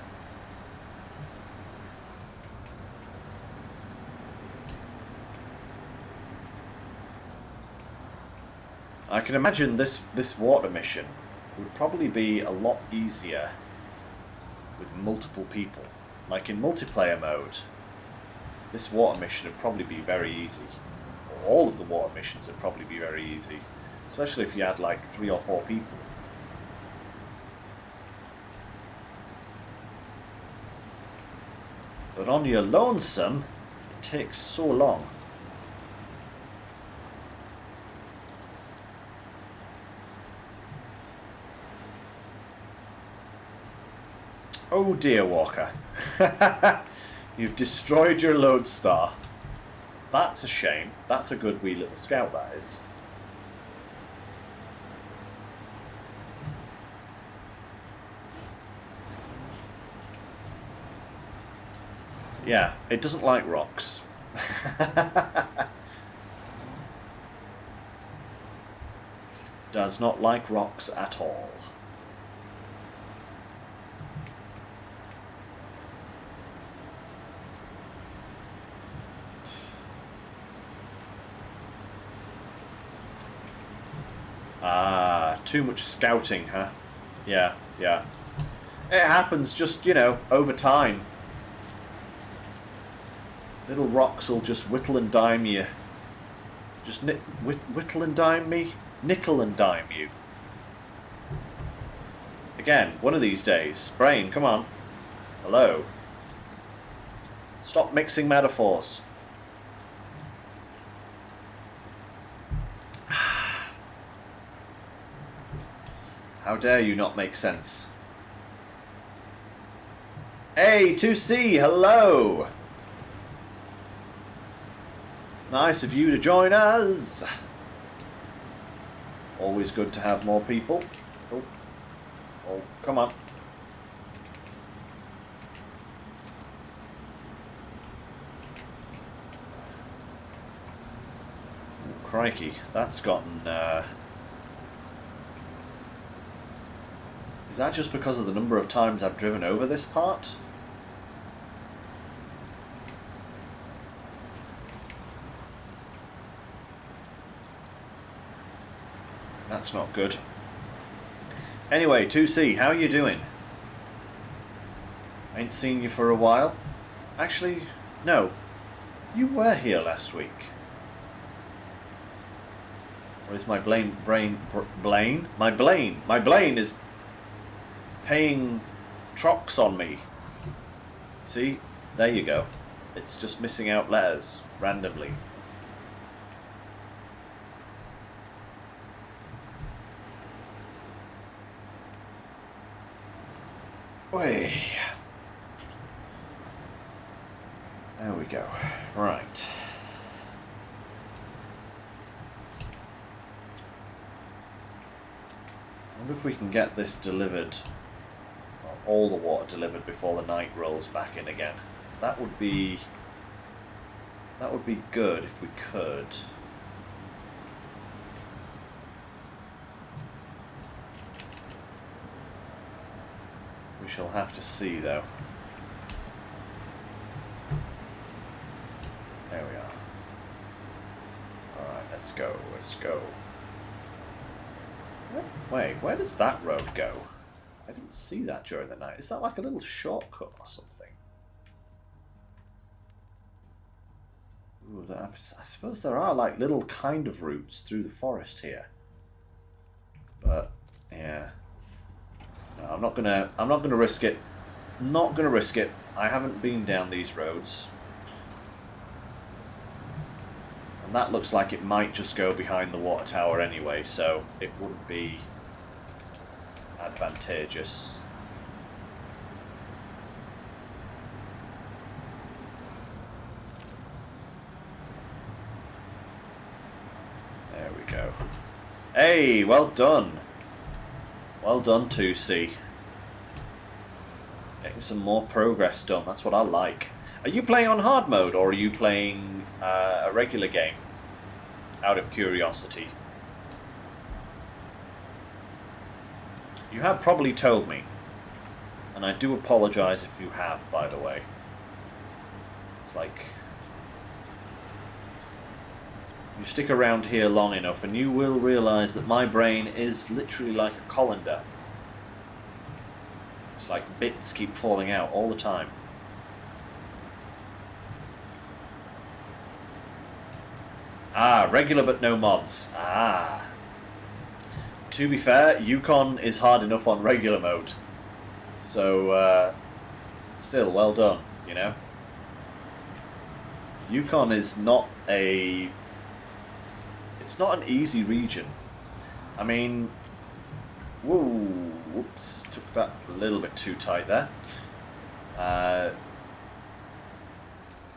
I can imagine this water mission would probably be a lot easier with multiple people. Like in multiplayer mode, this water mission would probably be very easy. Or all of the water missions would probably be very easy. Especially if you had like 3 or 4 people. But on your lonesome, it takes so long. Oh dear, Walker. You've destroyed your lodestar. That's a shame. That's a good wee little scout, that is. Yeah, it doesn't like rocks. Does not like rocks at all. Ah, too much scouting, huh? Yeah, yeah. It happens just, you know, over time. Little rocks will just whittle and dime you. Just whittle and dime me? Nickel and dime you. Again, one of these days. Brain, come on. Hello. Stop mixing metaphors. How dare you not make sense? Hey, 2C, hello! Nice of you to join us. Always good to have more people. Oh, oh, come on. Oh, crikey, that's gotten... Is that just because of the number of times I've driven over this part? That's not good. Anyway, 2C, how you doing? Ain't seen you for a while. Actually, no. You were here last week. Or is my Blaine is paying trox on me. See? There you go. It's just missing out letters randomly. Way. There we go. Right. I wonder if we can get this delivered, all the water delivered before the night rolls back in again. That would be good if we could. We shall have to see, though. There we are. Alright, let's go, let's go. Wait, where does that road go? I didn't see that during the night. Is that like a little shortcut or something? Ooh, I suppose there are like little kind of routes through the forest here. But, yeah. No, I'm not gonna risk it. Not gonna risk it. I haven't been down these roads. And that looks like it might just go behind the water tower anyway, so it wouldn't be advantageous. There we go. Hey, well done. Well done, 2C. Getting some more progress done. That's what I like. Are you playing on hard mode, or are you playing a regular game? Out of curiosity. You have probably told me. And I do apologise if you have, by the way. It's like... You stick around here long enough and you will realise that my brain is literally like a colander. It's like bits keep falling out all the time. Ah, regular but no mods. Ah. To be fair, Yukon is hard enough on regular mode. So, still, well done, you know? Yukon is not a... It's not an easy region. I mean... Whoa, whoops, took that a little bit too tight there.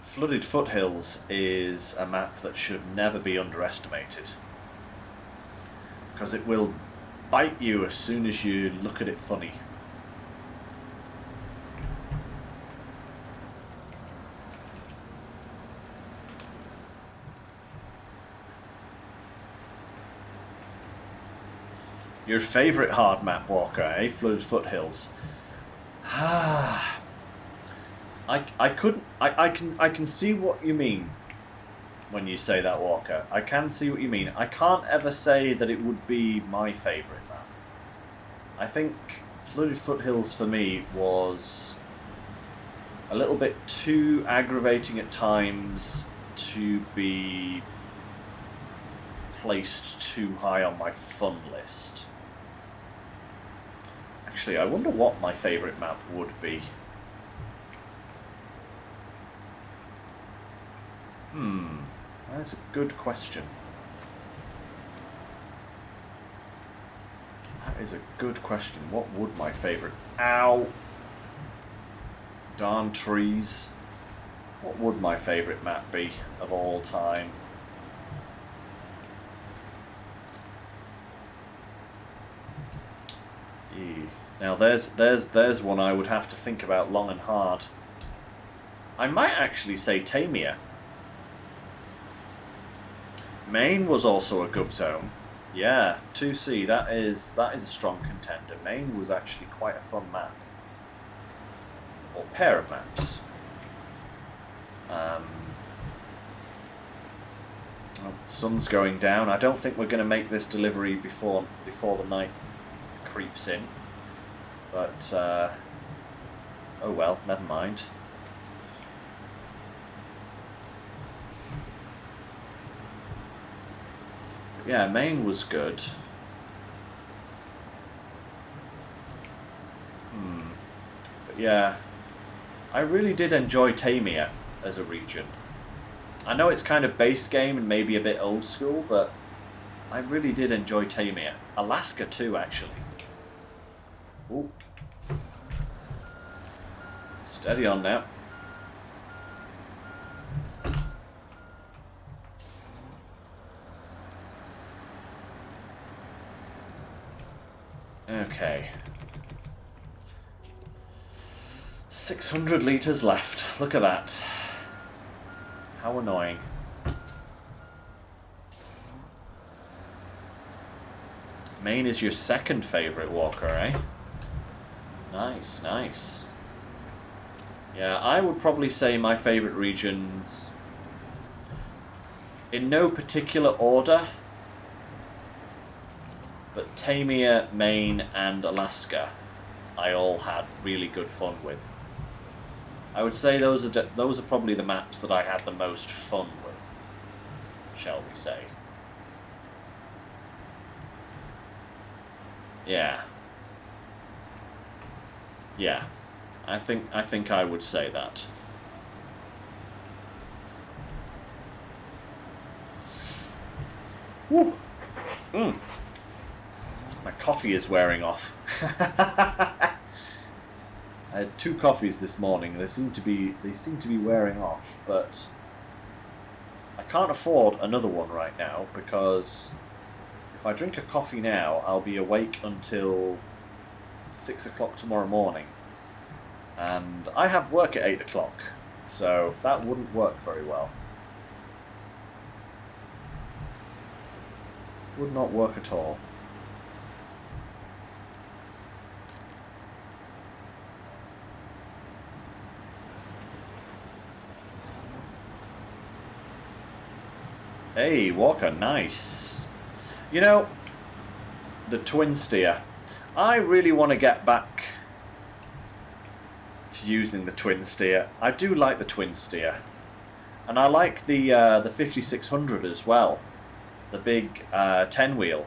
Flooded Foothills is a map that should never be underestimated. Because it will bite you as soon as you look at it funny. Your favourite hard map, Walker, eh? Flooded Foothills. I can see what you mean when you say that, Walker. I can see what you mean. I can't ever say that it would be my favourite map. I think Flooded Foothills for me was a little bit too aggravating at times to be placed too high on my fun list. Actually, I wonder what my favourite map would be. That's a good question. That is a good question. What would my favourite... Ow! Darn trees. What would my favourite map be of all time? Now there's one I would have to think about long and hard. I might actually say Tamia. Maine was also a good zone. Yeah, 2C, that is a strong contender. Maine was actually quite a fun map. Or pair of maps. Oh, sun's going down. I don't think we're going to make this delivery before the night creeps in. But, oh well, never mind. But yeah, Maine was good. But yeah, I really did enjoy Tamia as a region. I know it's kind of base game and maybe a bit old school, but I really did enjoy Tamia. Alaska too, actually. Ooh. Steady on now. Okay. 600 litres left. Look at that. How annoying. Maine is your second favourite, Walker, eh? Nice, nice. Yeah, I would probably say my favourite regions, in no particular order, but Tamia, Maine, and Alaska, I all had really good fun with. I would say those are probably the maps that I had the most fun with, shall we say. Yeah. Yeah. I think I would say that. Woo. My coffee is wearing off. I had 2 coffees this morning. They seem to be wearing off, but I can't afford another one right now because if I drink a coffee now, I'll be awake until 6 o'clock tomorrow morning. And I have work at 8 o'clock, so that wouldn't work very well. Would not work at all. Hey, Walker, nice. You know, the twin steer. I really want to get back to using the twin steer. I do like the twin steer. And I like the 5600 as well. The big 10-wheel.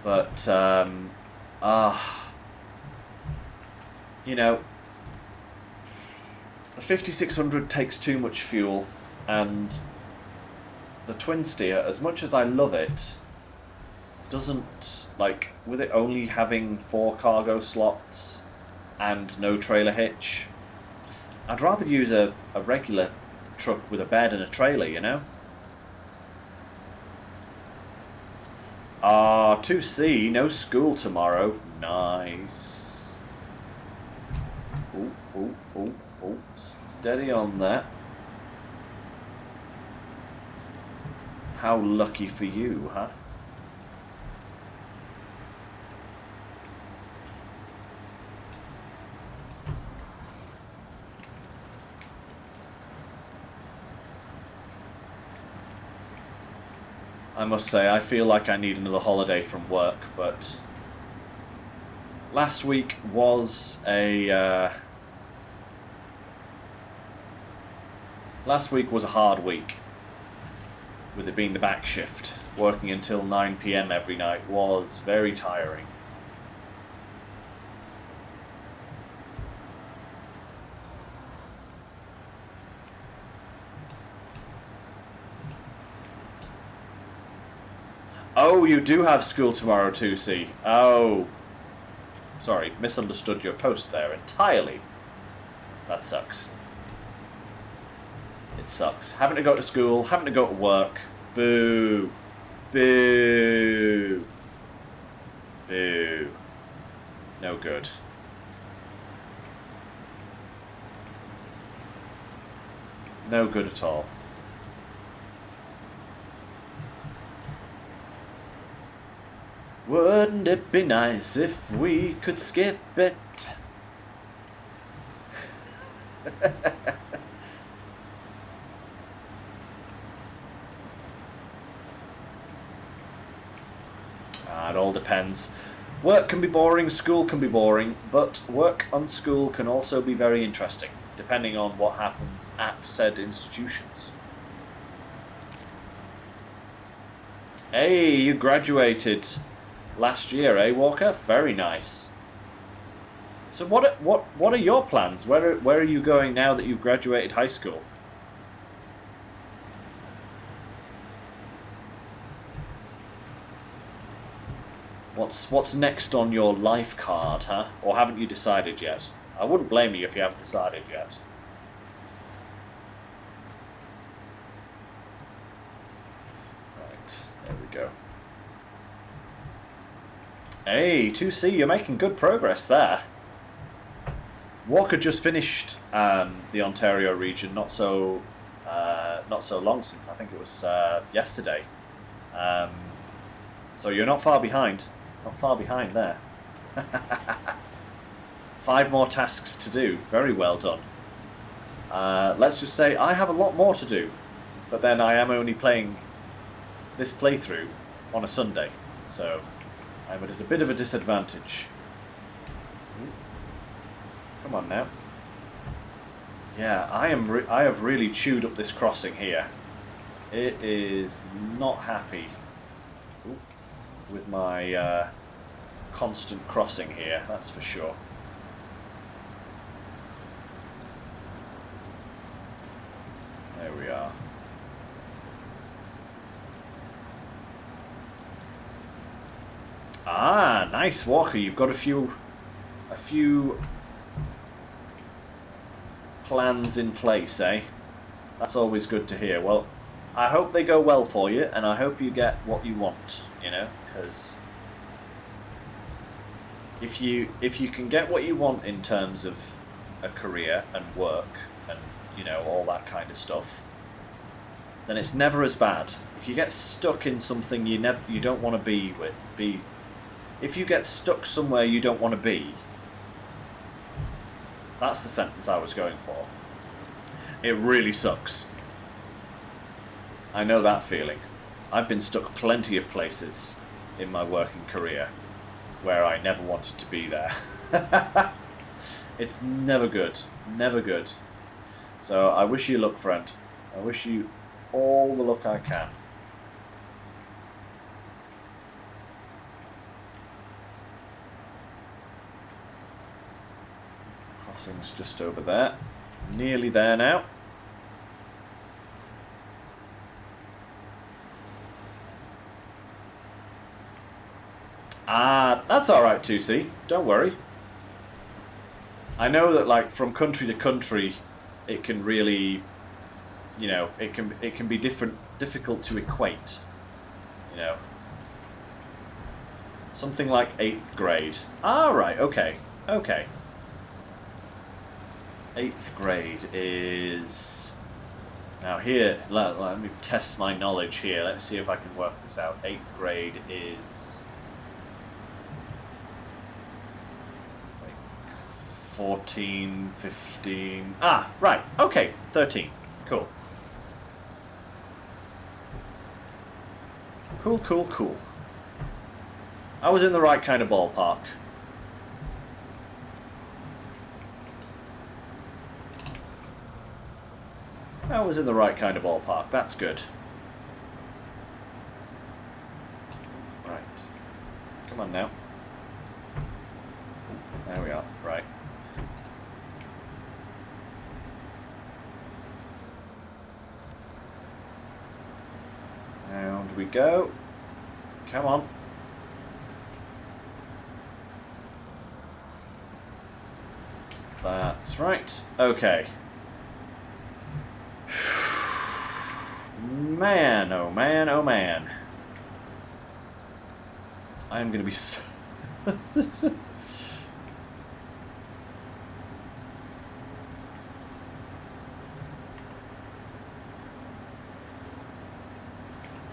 But, you know, the 5600 takes too much fuel. And the twin steer, as much as I love it, doesn't, like, with it only having 4 cargo slots and no trailer hitch, I'd rather use a regular truck with a bed and a trailer, you know? 2C, no school tomorrow. Nice. Oh, steady on that. How lucky for you, huh? I must say, I feel like I need another holiday from work, but last week was a hard week, with it being the back shift. Working until 9 PM every night was very tiring. Oh, you do have school tomorrow too, see? Oh. Sorry, misunderstood your post there entirely. That sucks. It sucks. Having to go to school, having to go to work. Boo. Boo. Boo. No good. No good at all. Wouldn't it be nice if we could skip it? It all depends. Work can be boring, school can be boring, but work and school can also be very interesting, depending on what happens at said institutions. Hey, you graduated last year, eh, Walker? Very nice. So what are your plans? Where are you going now that you've graduated high school? What's next on your life card, huh? Or haven't you decided yet? I wouldn't blame you if you haven't decided yet. Right, there we go. Hey, 2C, you're making good progress there. Walker just finished the Ontario region not so long since. I think it was yesterday. So you're not far behind. Not far behind there. 5 more tasks to do. Very well done. Let's just say I have a lot more to do, but then I am only playing this playthrough on a Sunday, so I'm at a bit of a disadvantage. Come on now. Yeah, I have really chewed up this crossing here. It is not happy with my constant crossing here, that's for sure. There we are. Ah, nice, Walker. You've got a few plans in place, eh? That's always good to hear. Well, I hope they go well for you, and I hope you get what you want, you know, because if you can get what you want in terms of a career and work and, you know, all that kind of stuff, then it's never as bad. If you get stuck in something you don't want to be, if you get stuck somewhere you don't want to be, that's the sentence I was going for. It really sucks. I know that feeling. I've been stuck plenty of places in my working career where I never wanted to be there. It's never good. Never good. So I wish you luck, friend. I wish you all the luck I can. Crossing's just over there. Nearly there now. That's alright, 2C. Don't worry. I know that, like, from country to country, it can really, you know, it can be difficult to equate, you know. Something like 8th grade. Right, okay, okay. 8th grade is... Now here, let me test my knowledge here. Let's see if I can work this out. 8th grade is... 14, 15... right, okay, 13. Cool. Cool, cool, cool. I was in the right kind of ballpark. I was in the right kind of ballpark. That's good. Right. Come on now. There we are. Right. Round we go. Come on. That's right. Okay. Man, oh man, oh man. I am going to be so...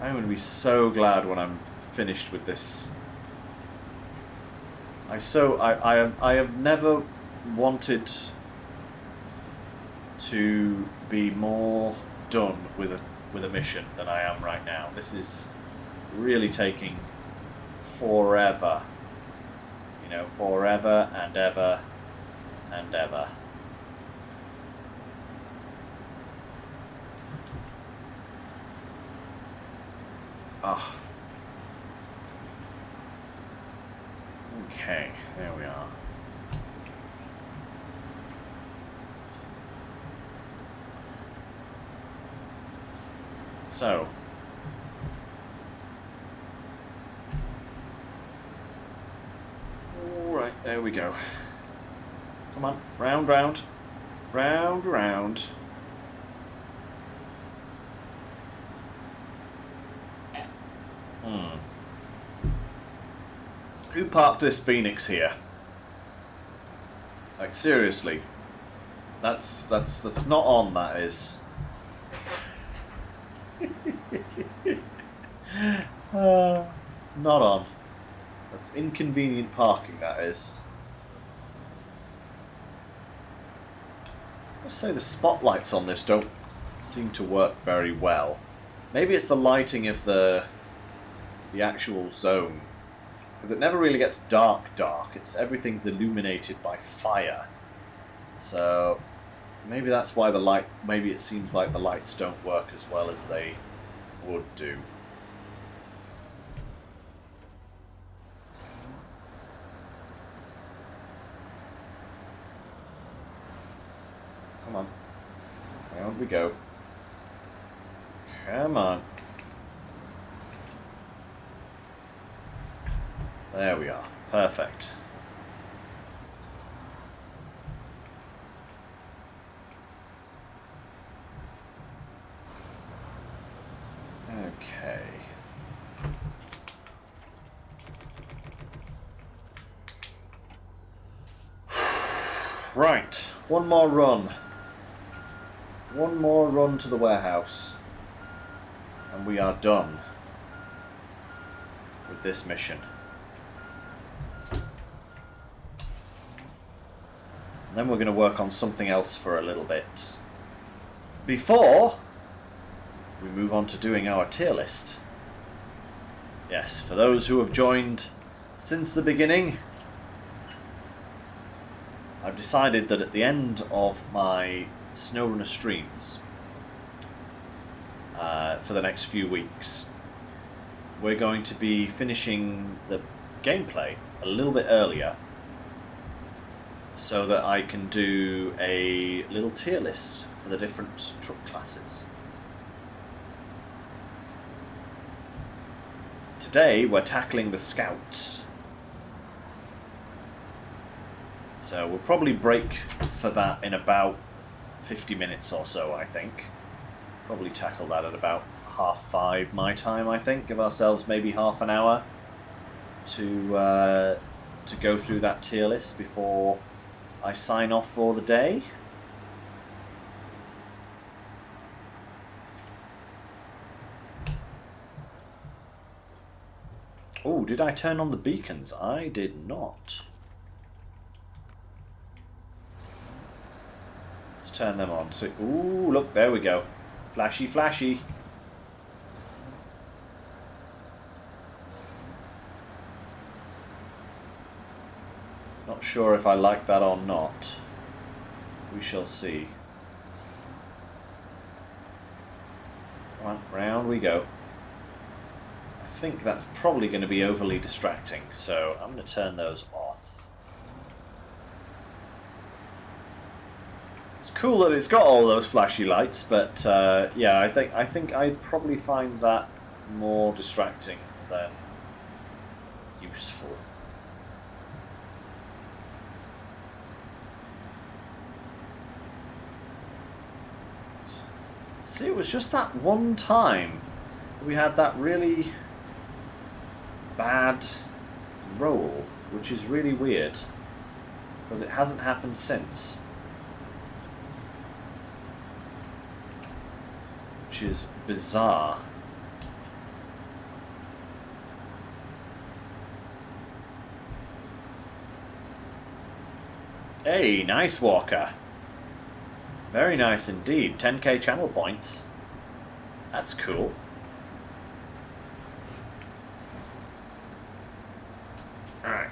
I'm going to be so glad when I'm finished with this. I have never wanted to be more done with a mission than I am right now. This is really taking forever. You know, forever and ever and ever. Ah. Okay, there we are. So. Alright, there we go. Come on, round, round. Round, round. Who parked this Phoenix here? Like, seriously. That's not on, that is. It's not on. That's inconvenient parking, that is. I must say the spotlights on this don't seem to work very well. Maybe it's the lighting of the actual zone. Because it never really gets dark. Everything's illuminated by fire. So maybe that's why maybe it seems like the lights don't work as well as they would do. Come on. Round we go. Come on. There we are. Perfect. Okay. Right. One more run. One more run to the warehouse. And we are done with this mission. And then we're going to work on something else for a little bit. Before we move on to doing our tier list. Yes, for those who have joined since the beginning, I've decided that at the end of my SnowRunner streams, for the next few weeks, we're going to be finishing the gameplay a little bit earlier, so that I can do a little tier list for the different truck classes. Today we're tackling the Scouts. So we'll probably break for that in about 50 minutes or so, I think. Probably tackle that at about 5:30 my time, I think. Give ourselves maybe half an hour to go through that tier list before I sign off for the day. Oh, did I turn on the beacons? I did not. Let's turn them on. So, ooh, look, there we go. Flashy, flashy. Not sure if I like that or not. We shall see. Come on, round we go. I think that's probably going to be overly distracting, so I'm going to turn those off. It's cool that it's got all those flashy lights, but yeah, I think I'd probably find that more distracting than useful. See, it was just that one time we had that really bad roll, which is really weird, because it hasn't happened since. Which is bizarre. Hey, nice walker. Very nice indeed. 10k channel points. That's cool. Alright.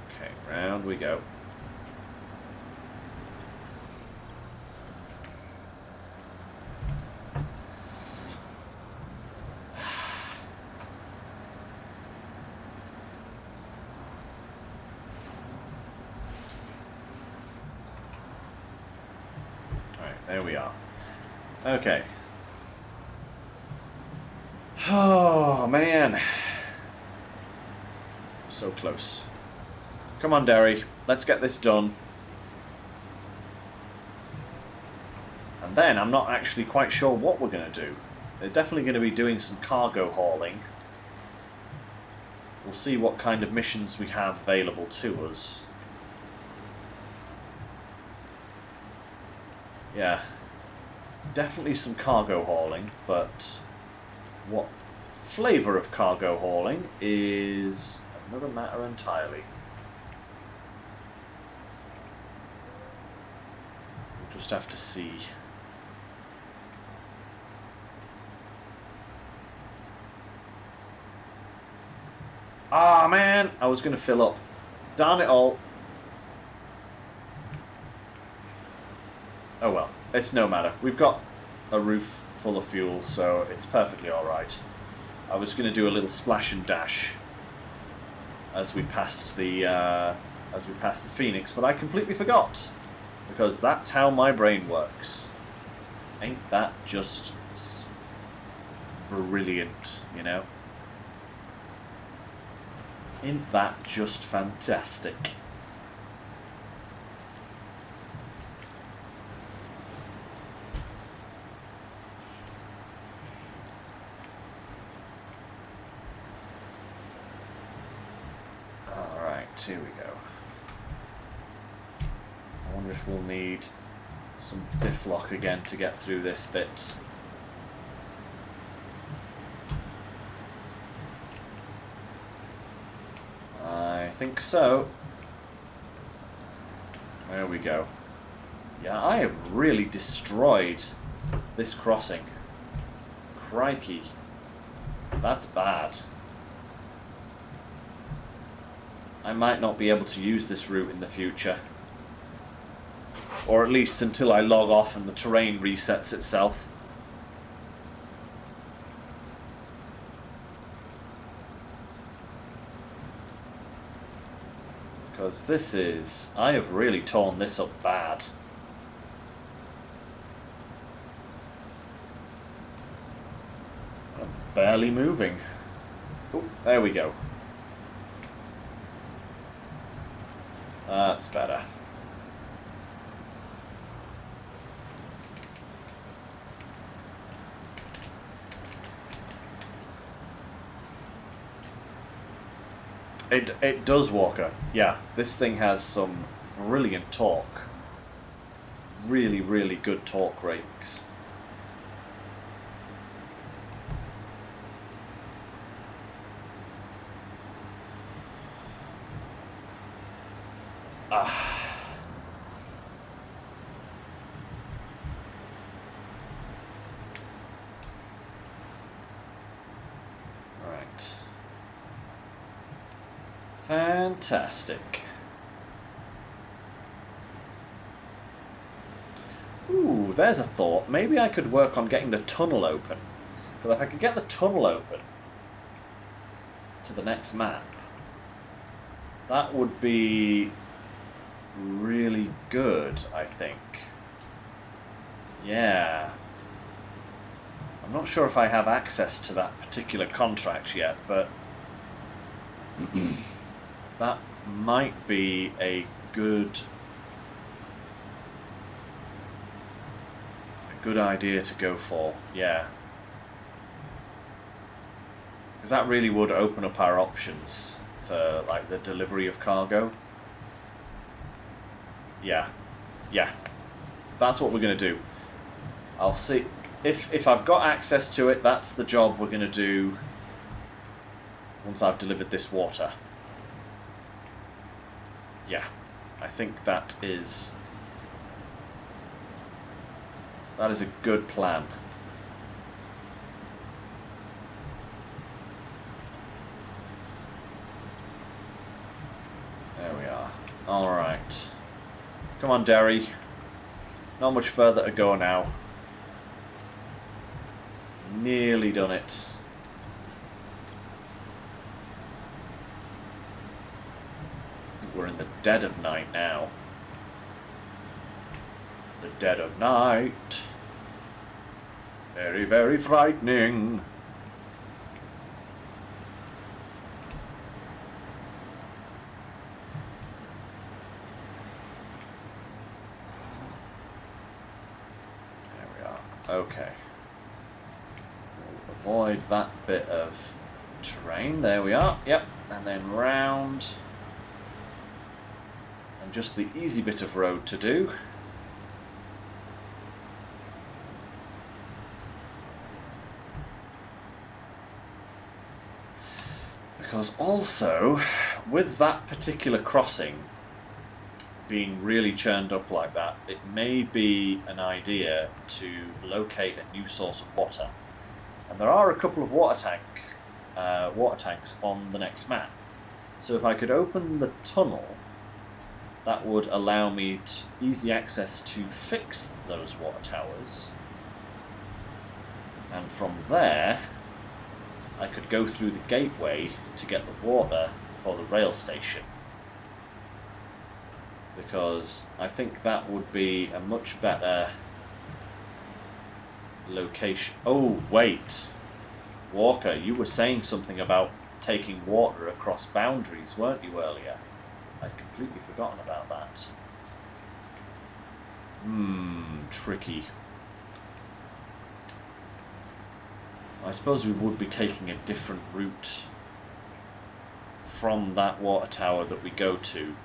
Okay, round we go. There we are. Okay. Oh, man. So close. Come on, Derry. Let's get this done. And then I'm not actually quite sure what we're going to do. They're definitely going to be doing some cargo hauling. We'll see what kind of missions we have available to us. Yeah, definitely some cargo hauling, but what flavour of cargo hauling is another matter entirely. We'll just have to see. Ah, man, I was going to fill up. Darn it all. Oh well, it's no matter. We've got a roof full of fuel, so it's perfectly alright. I was going to do a little splash and dash as we passed the Phoenix, but I completely forgot, because that's how my brain works. Ain't that just brilliant, you know? Ain't that just fantastic? Here we go. I wonder if we'll need some diff lock again to get through this bit. I think so. There we go. Yeah, I have really destroyed this crossing. Crikey. That's bad. I might not be able to use this route in the future. Or at least until I log off and the terrain resets itself. Because this is... I have really torn this up bad. I'm barely moving. Oh, there we go. That's better. It does, Walker. Yeah, this thing has some brilliant torque. Really, really good torque rates. Fantastic. Ooh, there's a thought. Maybe I could work on getting the tunnel open. But if I could get the tunnel open to the next map, that would be really good, I think. Yeah. I'm not sure if I have access to that particular contract yet, but that might be a good idea to go for, yeah. Because that really would open up our options for like the delivery of cargo. Yeah. Yeah. That's what we're going to do. I'll see if I've got access to it, that's the job we're going to do once I've delivered this water. Yeah. I think that is a good plan. There we are. Alright. Come on, Derry. Not much further to go now. Nearly done it. We're in the dead of night now. The dead of night. Very, very frightening. There we are. Okay. We'll avoid that bit of terrain. There we are. Yep. And then round. And just the easy bit of road to do. Because also, with that particular crossing being really churned up like that, it may be an idea to locate a new source of water. And there are a couple of water tanks on the next map. So if I could open the tunnel, that would allow me easy access to fix those water towers. And from there, I could go through the gateway to get the water for the rail station. Because I think that would be a much better location. Oh, wait. Walker, you were saying something about taking water across boundaries, weren't you, earlier? I'd completely forgotten about that. Tricky. I suppose we would be taking a different route from that water tower that we go to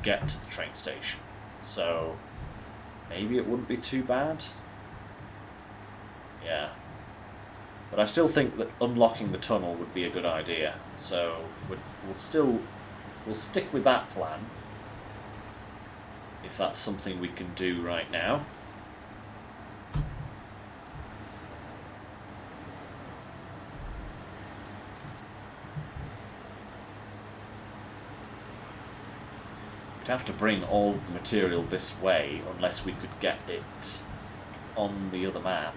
get to the train station. So maybe it wouldn't be too bad. Yeah. But I still think that unlocking the tunnel would be a good idea. So we'll stick with that plan. If that's something we can do right now. Have to bring all of the material this way unless we could get it on the other map.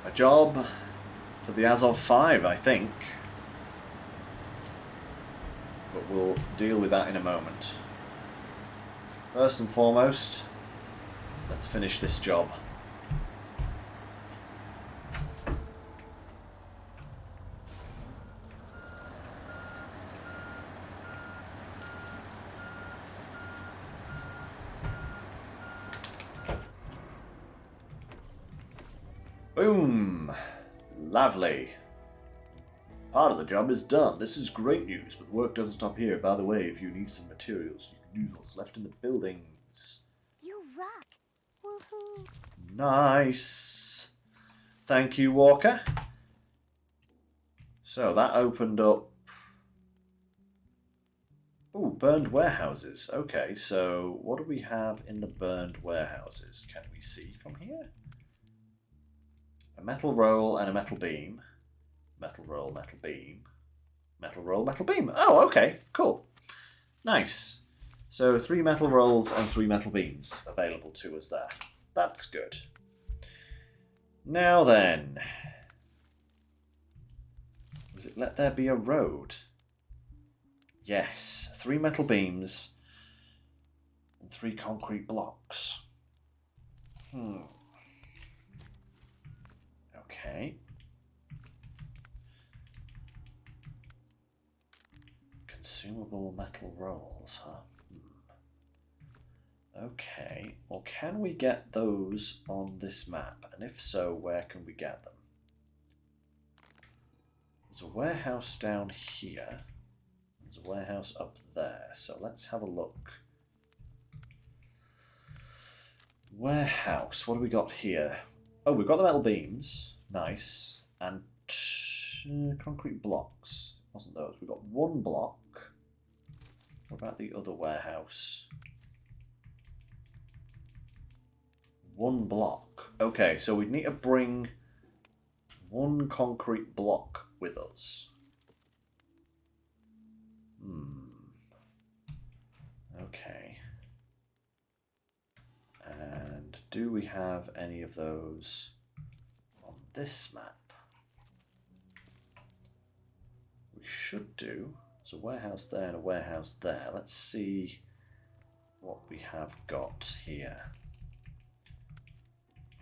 A job for the Azov 5, I think. But we'll deal with that in a moment. First and foremost, let's finish this job. Boom! Lovely. Part of the job is done. This is great news, but the work doesn't stop here. By the way, if you need some materials, you can use what's left in the buildings. You rock! Woohoo! Nice! Thank you, Walker. So that opened up... Ooh, burned warehouses. Okay, so what do we have in the burned warehouses? Can we see from here? A metal roll and a metal beam. Metal roll, metal beam. Metal roll, metal beam. Oh, okay, cool. Nice. So 3 metal rolls and 3 metal beams available to us there. That's good. Now then. Was it let there be a road? Yes. 3 metal beams and 3 concrete blocks. Okay. Consumable metal rolls, huh? Okay. Well, can we get those on this map? And if so, where can we get them? There's a warehouse down here. There's a warehouse up there. So let's have a look. Warehouse. What do we got here? Oh, we've got the metal beams. Nice. And concrete blocks. Wasn't those? We've got 1 block. What about the other warehouse? 1 block. Okay, so we'd need to bring 1 concrete block with us. Okay. And do we have any of those on this map? We should do. There's a warehouse there and a warehouse there. Let's see what we have got here.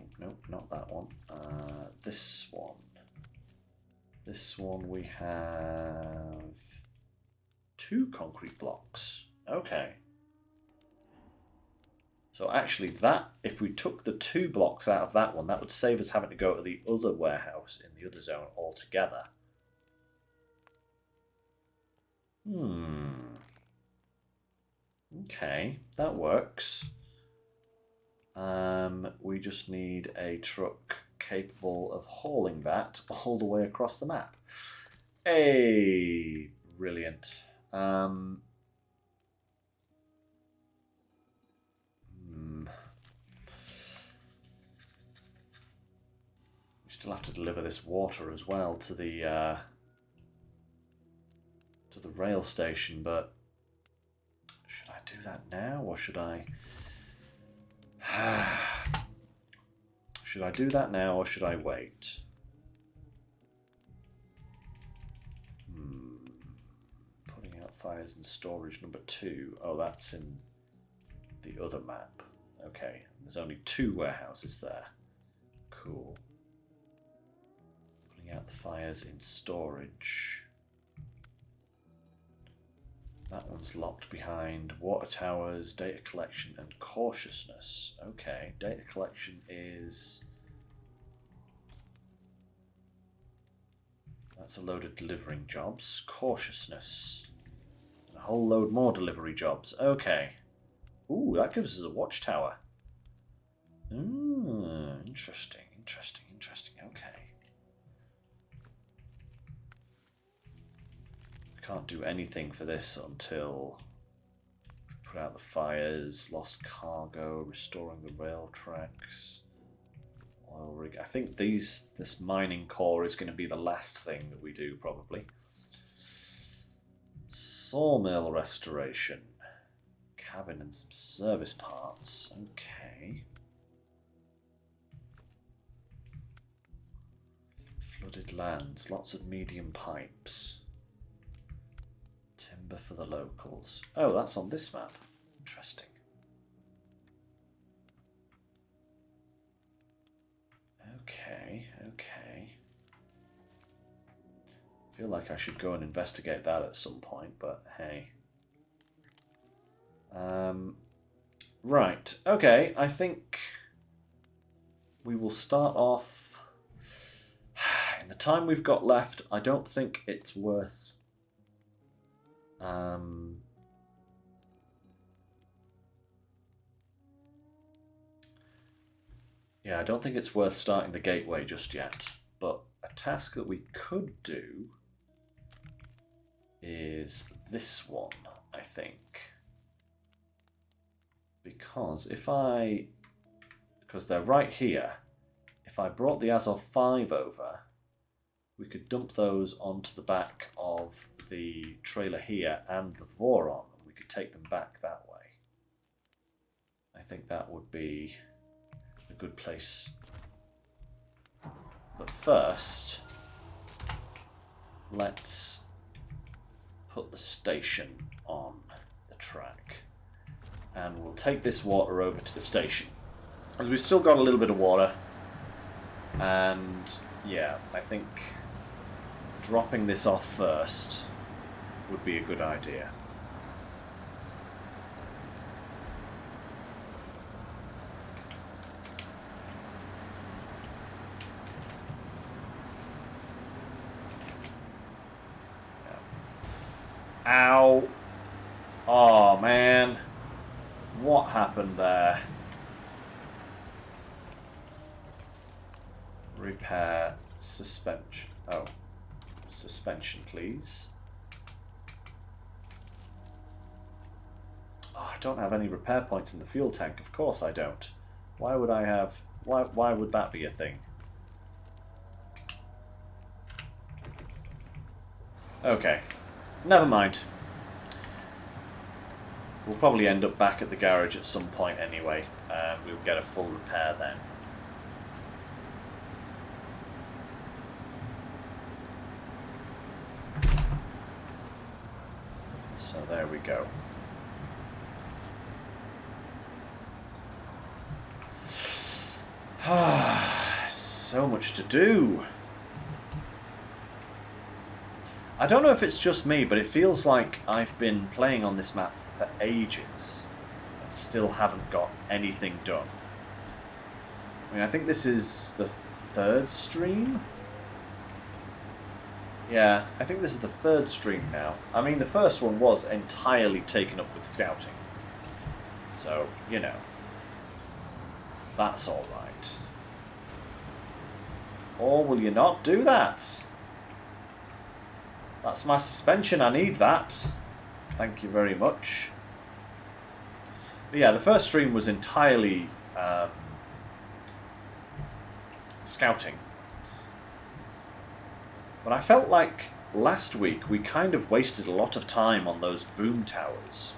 Oh, nope, not that one. This one. This one we have 2 concrete blocks. Okay. So actually that, if we took the 2 blocks out of that one, that would save us having to go to the other warehouse in the other zone altogether. Okay, that works. We just need a truck capable of hauling that all the way across the map. Hey, brilliant. We still have to deliver this water as well to the rail station, but should I do that now or should I? Should I do that now or should I wait? Putting out fires in storage number 2. Oh, that's in the other map. Okay, there's only 2 warehouses there. Cool. Putting out the fires in storage. That one's locked behind water towers, data collection, and cautiousness. Okay, data collection is... That's a load of delivering jobs. Cautiousness. And a whole load more delivery jobs. Okay. Ooh, that gives us a watchtower. Interesting, interesting, interesting. Okay. Can't do anything for this until we put out the fires, lost cargo, restoring the rail tracks, oil rig. I think this mining core is going to be the last thing that we do, probably. Sawmill restoration, cabin and some service parts. Okay. Flooded lands, lots of medium pipes. Timber for the locals. Oh, that's on this map. Interesting. Okay, okay. I feel like I should go and investigate that at some point, but hey. Right, okay, I think we will start off. In the time we've got left, I don't think it's worth... Yeah, I don't think it's worth starting the gateway just yet, but a task that we could do is this one, I think. Because they're right here, if I brought the Azov 5 over, we could dump those onto the back of the trailer here and the Voron. We could take them back that way. I think that would be a good place. But first, let's put the station on the track. And we'll take this water over to the station. Because we've still got a little bit of water. And yeah, I think dropping this off first would be a good idea. Ow! Oh man, what happened there? Repair suspension. Oh, suspension, please. Oh, I don't have any repair points in the fuel tank. Of course I don't. Why would I have? Why would that be a thing? Okay, never mind. We'll probably end up back at the garage at some point anyway, and we'll get a full repair then. So there we go. So much to do. I don't know if it's just me, but it feels like I've been playing on this map for ages and still haven't got anything done. I mean, I think this is the third stream? Yeah, I think this is the third stream now. I mean, the first one was entirely taken up with scouting. So, you know, that's alright. Or will you not do that? That's my suspension, I need that. Thank you very much. But yeah, the first stream was entirely scouting. But I felt like last week we kind of wasted a lot of time on those boom towers,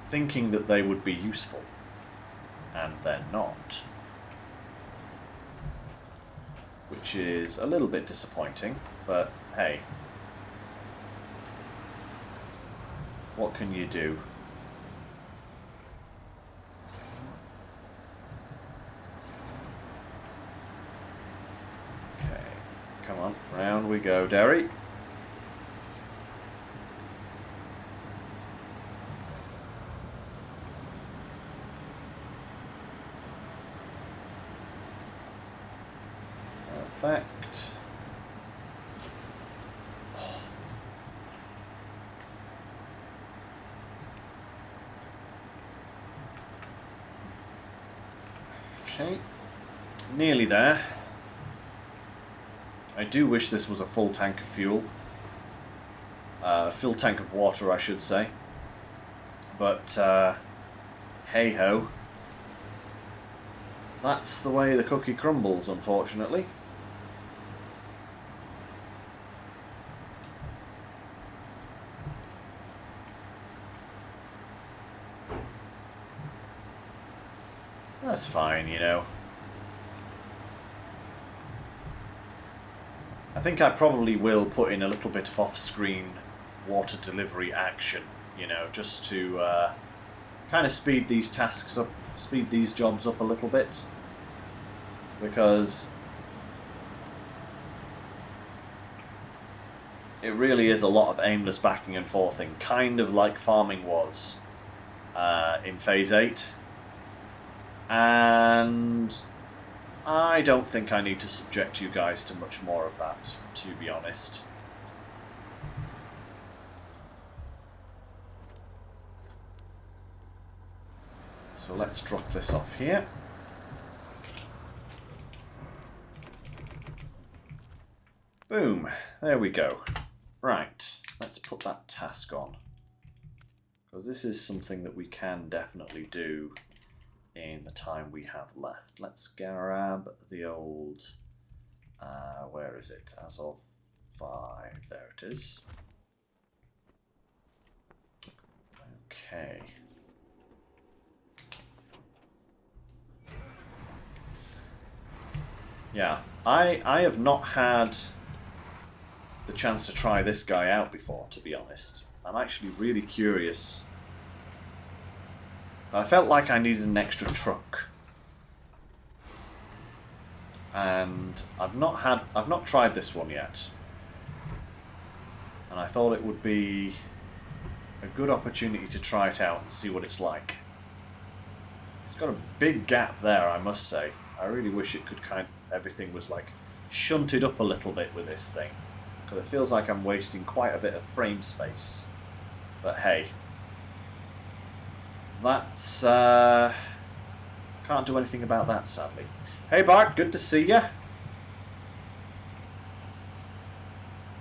thinking that they would be useful, and they're not. Which is a little bit disappointing, but hey, what can you do? Okay, come on, round we go, Derry. Perfect. Okay, nearly there. I do wish this was a full tank of fuel. Full tank of water, I should say. But, hey-ho. That's the way the cookie crumbles, unfortunately. That's fine, you know. I think I probably will put in a little bit of off-screen water delivery action, you know, just to kind of speed these tasks up, speed these jobs up a little bit. Because it really is a lot of aimless backing and forthing, kind of like farming was in Phase 8. And I don't think I need to subject you guys to much more of that, to be honest. So let's drop this off here. Boom, there we go. Right, let's put that task on. Because this is something that we can definitely do in the time we have left. Let's grab the old... where is it? As of 5. There it is. Okay. Yeah, I have not had the chance to try this guy out before, to be honest. I'm actually really curious. I felt like I needed an extra truck. And I've not tried this one yet. And I thought it would be a good opportunity to try it out and see what it's like. It's got a big gap there, I must say. I really wish it could everything was like shunted up a little bit with this thing. Because it feels like I'm wasting quite a bit of frame space. But hey. That's... can't do anything about that, sadly. Hey Bart, good to see you.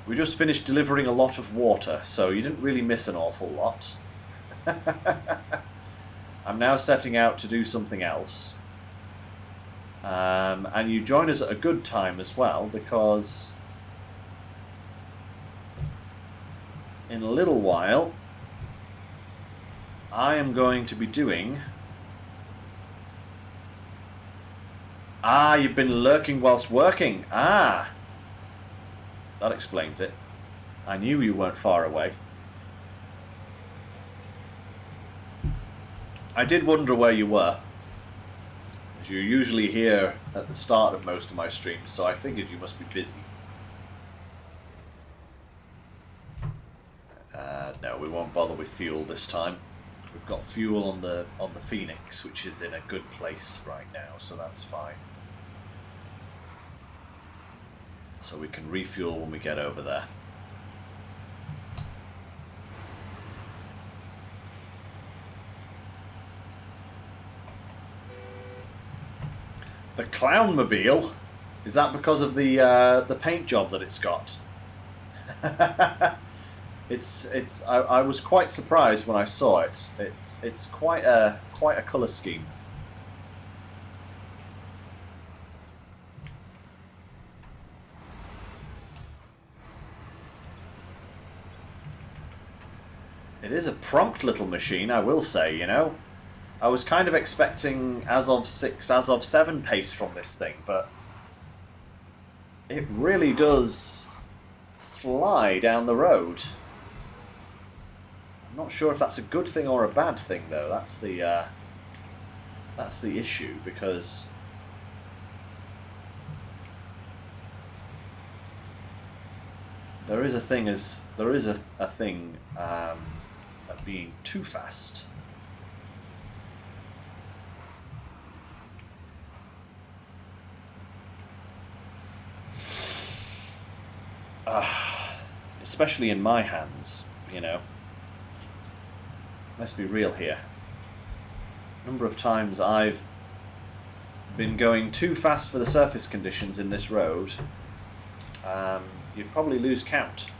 We just finished delivering a lot of water, so you didn't really miss an awful lot. I'm now setting out to do something else. And you join us at a good time as well, because in a little while I am going to be doing... Ah, you've been lurking whilst working. Ah, that explains it. I knew you weren't far away. I did wonder where you were. As you're usually here at the start of most of my streams, so I figured you must be busy. No, we won't bother with fuel this time. We've got fuel on the Phoenix, which is in a good place right now, so that's fine. So we can refuel when we get over there. The Clownmobile? Is that because of the paint job that it's got? I was quite surprised when I saw it. It's quite a colour scheme. It is a prompt little machine, I will say, you know. I was kind of expecting as of 6, as of 7 pace from this thing, but it really does fly down the road. I'm not sure if that's a good thing or a bad thing, though. That's the issue, because there is a thing of being too fast. Especially in my hands, you know. Let's be real here. Number of times I've been going too fast for the surface conditions in this road, you'd probably lose count.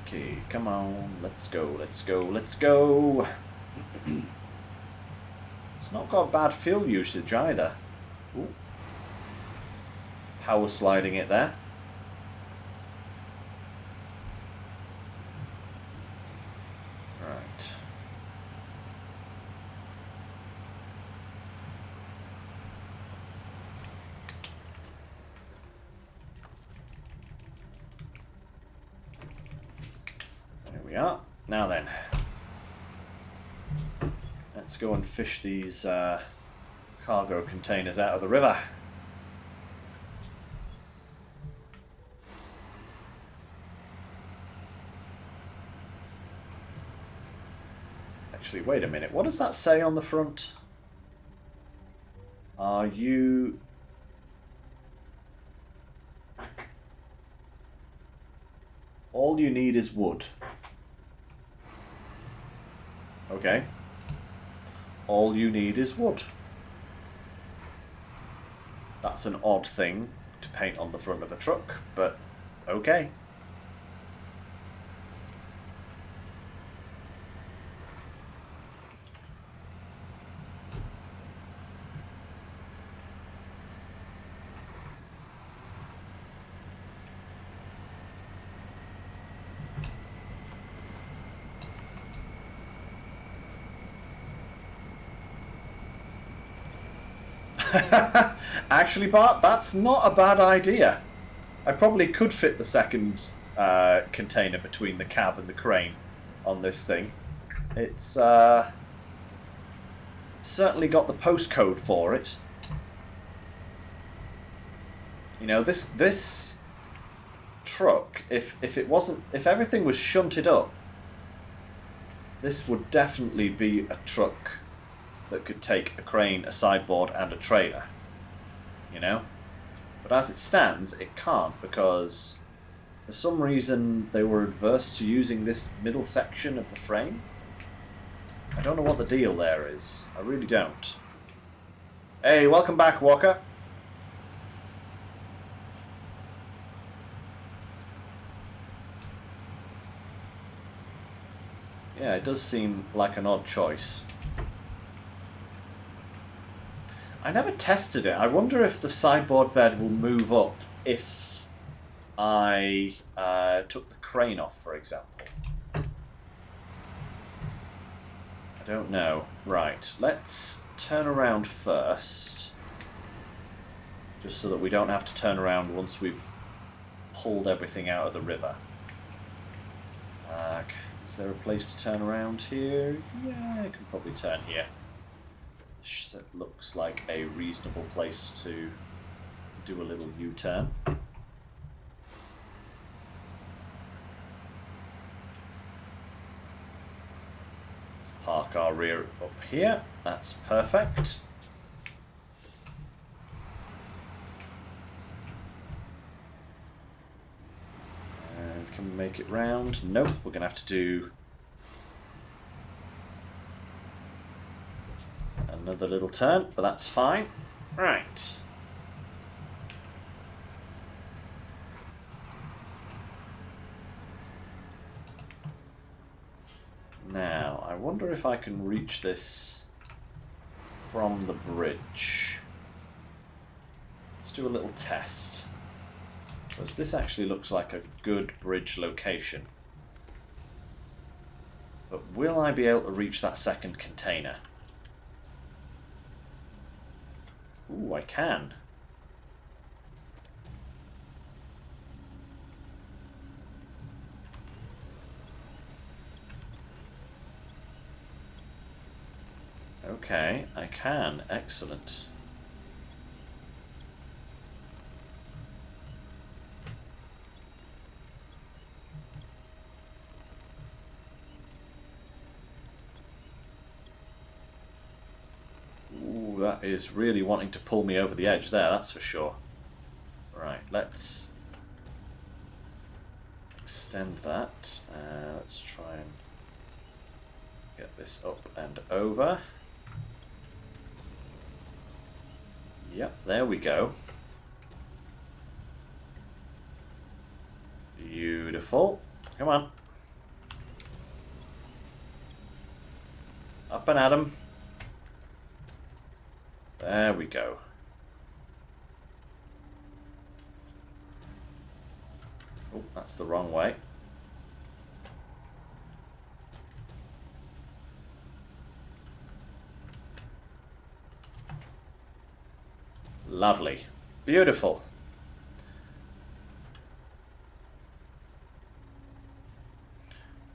Okay, come on, let's go, let's go, let's go. It's not got bad fuel usage either. Ooh. Power sliding it there. Right. There we are. Now then. Let's go and fish these cargo containers out of the river. Actually, wait a minute. What does that say on the front? Are you... All you need is wood. Okay. All you need is wood. That's an odd thing to paint on the front of the truck, but okay. Actually, Bart, that's not a bad idea. I probably could fit the second container between the cab and the crane on this thing. It's certainly got the postcode for it. You know, this truck, if everything was shunted up, this would definitely be a truck that could take a crane, a sideboard, and a trailer. You know? But as it stands, it can't, because for some reason they were adverse to using this middle section of the frame. I don't know what the deal there is. I really don't. Hey, welcome back, Walker. Yeah, it does seem like an odd choice. I never tested it. I wonder if the sideboard bed will move up if I took the crane off, for example. I don't know. Right, let's turn around first. Just so that we don't have to turn around once we've pulled everything out of the river. Is there a place to turn around here? Yeah, I can probably turn here. It looks like a reasonable place to do a little U-turn. Let's park our rear up here. That's perfect. And can we make it round? Nope, we're going to have to do another little turn, but that's fine. Right. Now, I wonder if I can reach this from the bridge. Let's do a little test. Because this actually looks like a good bridge location. But will I be able to reach that second container? Ooh, I can. Okay, I can. Excellent. Ooh, that is really wanting to pull me over the edge there, that's for sure. Right, let's extend that. Let's try and get this up and over. Yep, there we go. Beautiful. Come on. Up and at 'em. There we go. Oh, that's the wrong way. Lovely. Beautiful.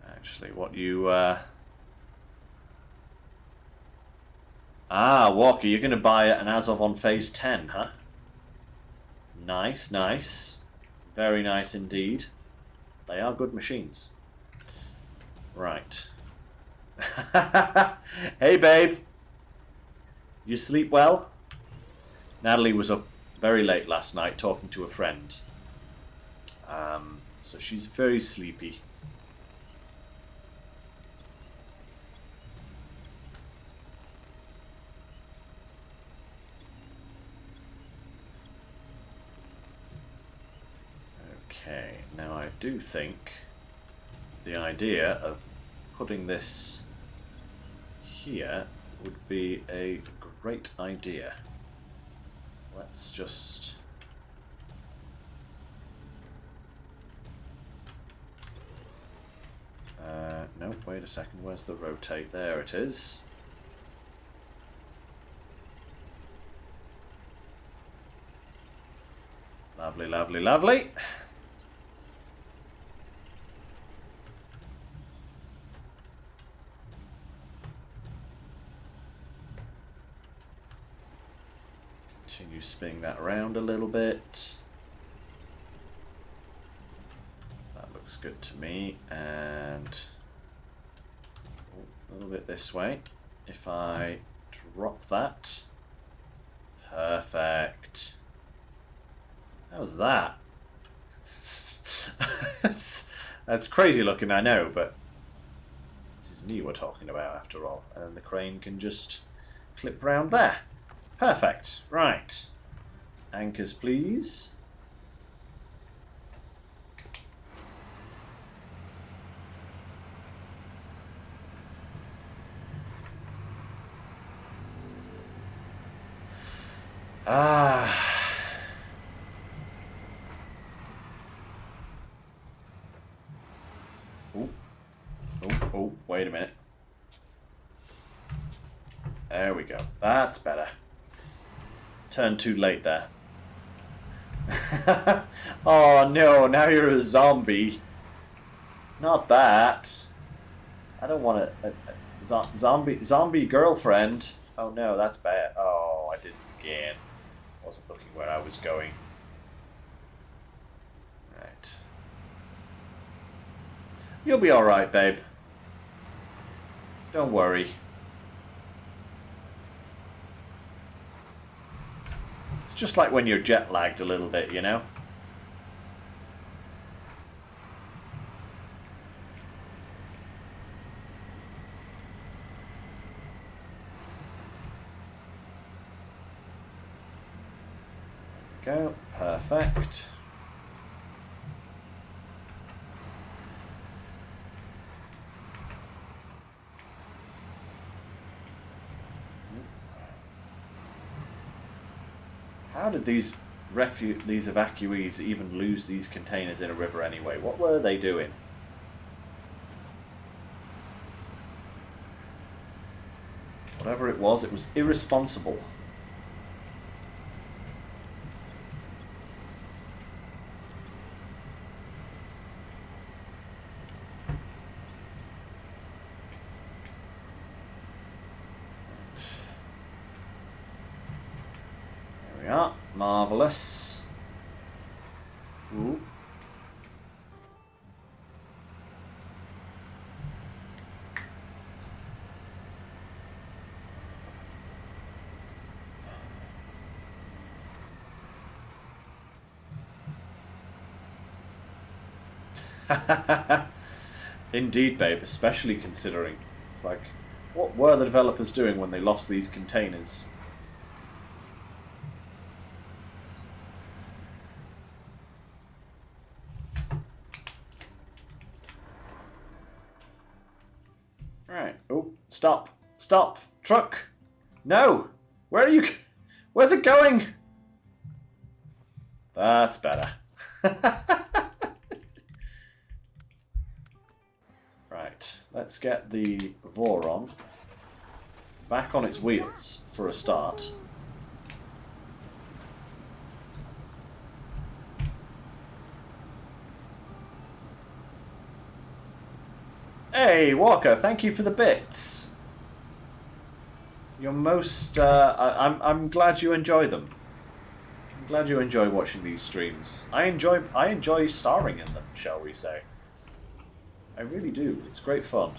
Actually, what you... Ah, Walker, you're going to buy an Azov on Phase 10, huh? Nice, nice. Very nice indeed. They are good machines. Right. Hey, babe. You sleep well? Natalie was up very late last night talking to a friend. So she's very sleepy. Okay, now I do think the idea of putting this here would be a great idea. Let's just... no, wait a second, where's the rotate? There it is. Lovely, lovely, lovely. Continue spinning that around a little bit. That looks good to me. And a little bit this way. If I drop that. Perfect. How's that? that's crazy looking, I know, but this is me we're talking about after all. And the crane can just clip round there. Perfect. Right. Anchors, please. Ah. Oh, wait a minute. There we go. That's better. Turned too late there. Oh no, now you're a zombie. Not that. I don't want a zombie girlfriend. Oh no, that's bad. Oh, I did it again. Wasn't looking where I was going. Right. You'll be alright, babe. Don't worry. It's just like when you're jet lagged a little bit, you know? There we go. Perfect. How did these evacuees even lose these containers in a river anyway? What were they doing? Whatever it was irresponsible. Marvellous. Ooh. Indeed, babe, especially considering it's like, what were the developers doing when they lost these containers? Right. Oh, stop. Stop. Truck. No. Where are you? Where's it going? That's better. Right. Let's get the Voron back on its wheels for a start. Hey, Walker, thank you for the bits. You're most... I'm glad you enjoy them. I'm glad you enjoy watching these streams. I enjoy starring in them, shall we say. I really do. It's great fun.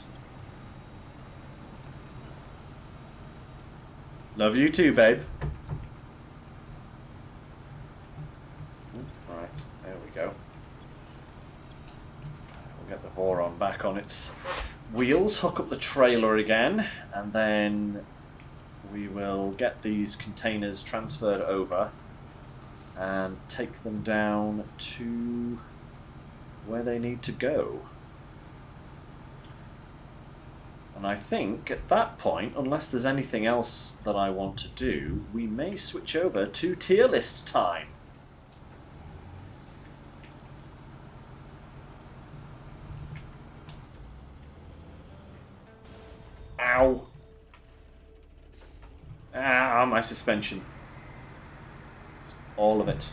Love you too, babe. Right, there we go. Get the Voron back on its wheels, hook up the trailer again, and then we will get these containers transferred over and take them down to where they need to go. And I think at that point, unless there's anything else that I want to do, we may switch over to tier list time. Ow. Ah, my suspension. Just all of it.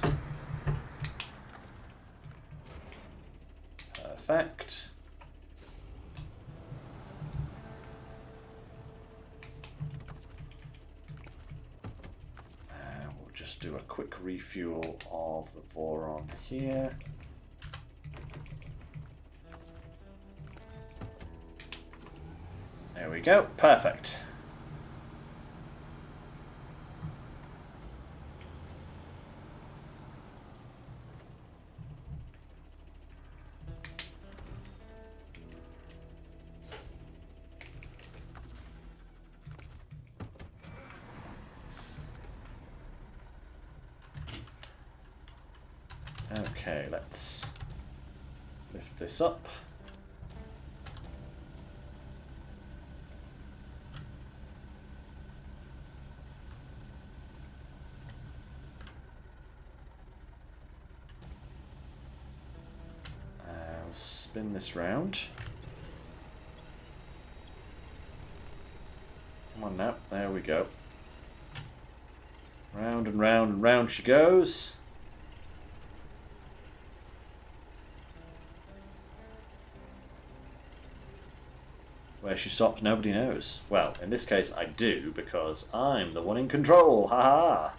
Perfect. We'll just do a quick refuel of the Voron here. There we go. Perfect. Okay, let's lift this up. Spin this round. Come on now, there we go. Round and round and round she goes. Where she stops, nobody knows. Well, in this case, I do, because I'm the one in control. Ha ha!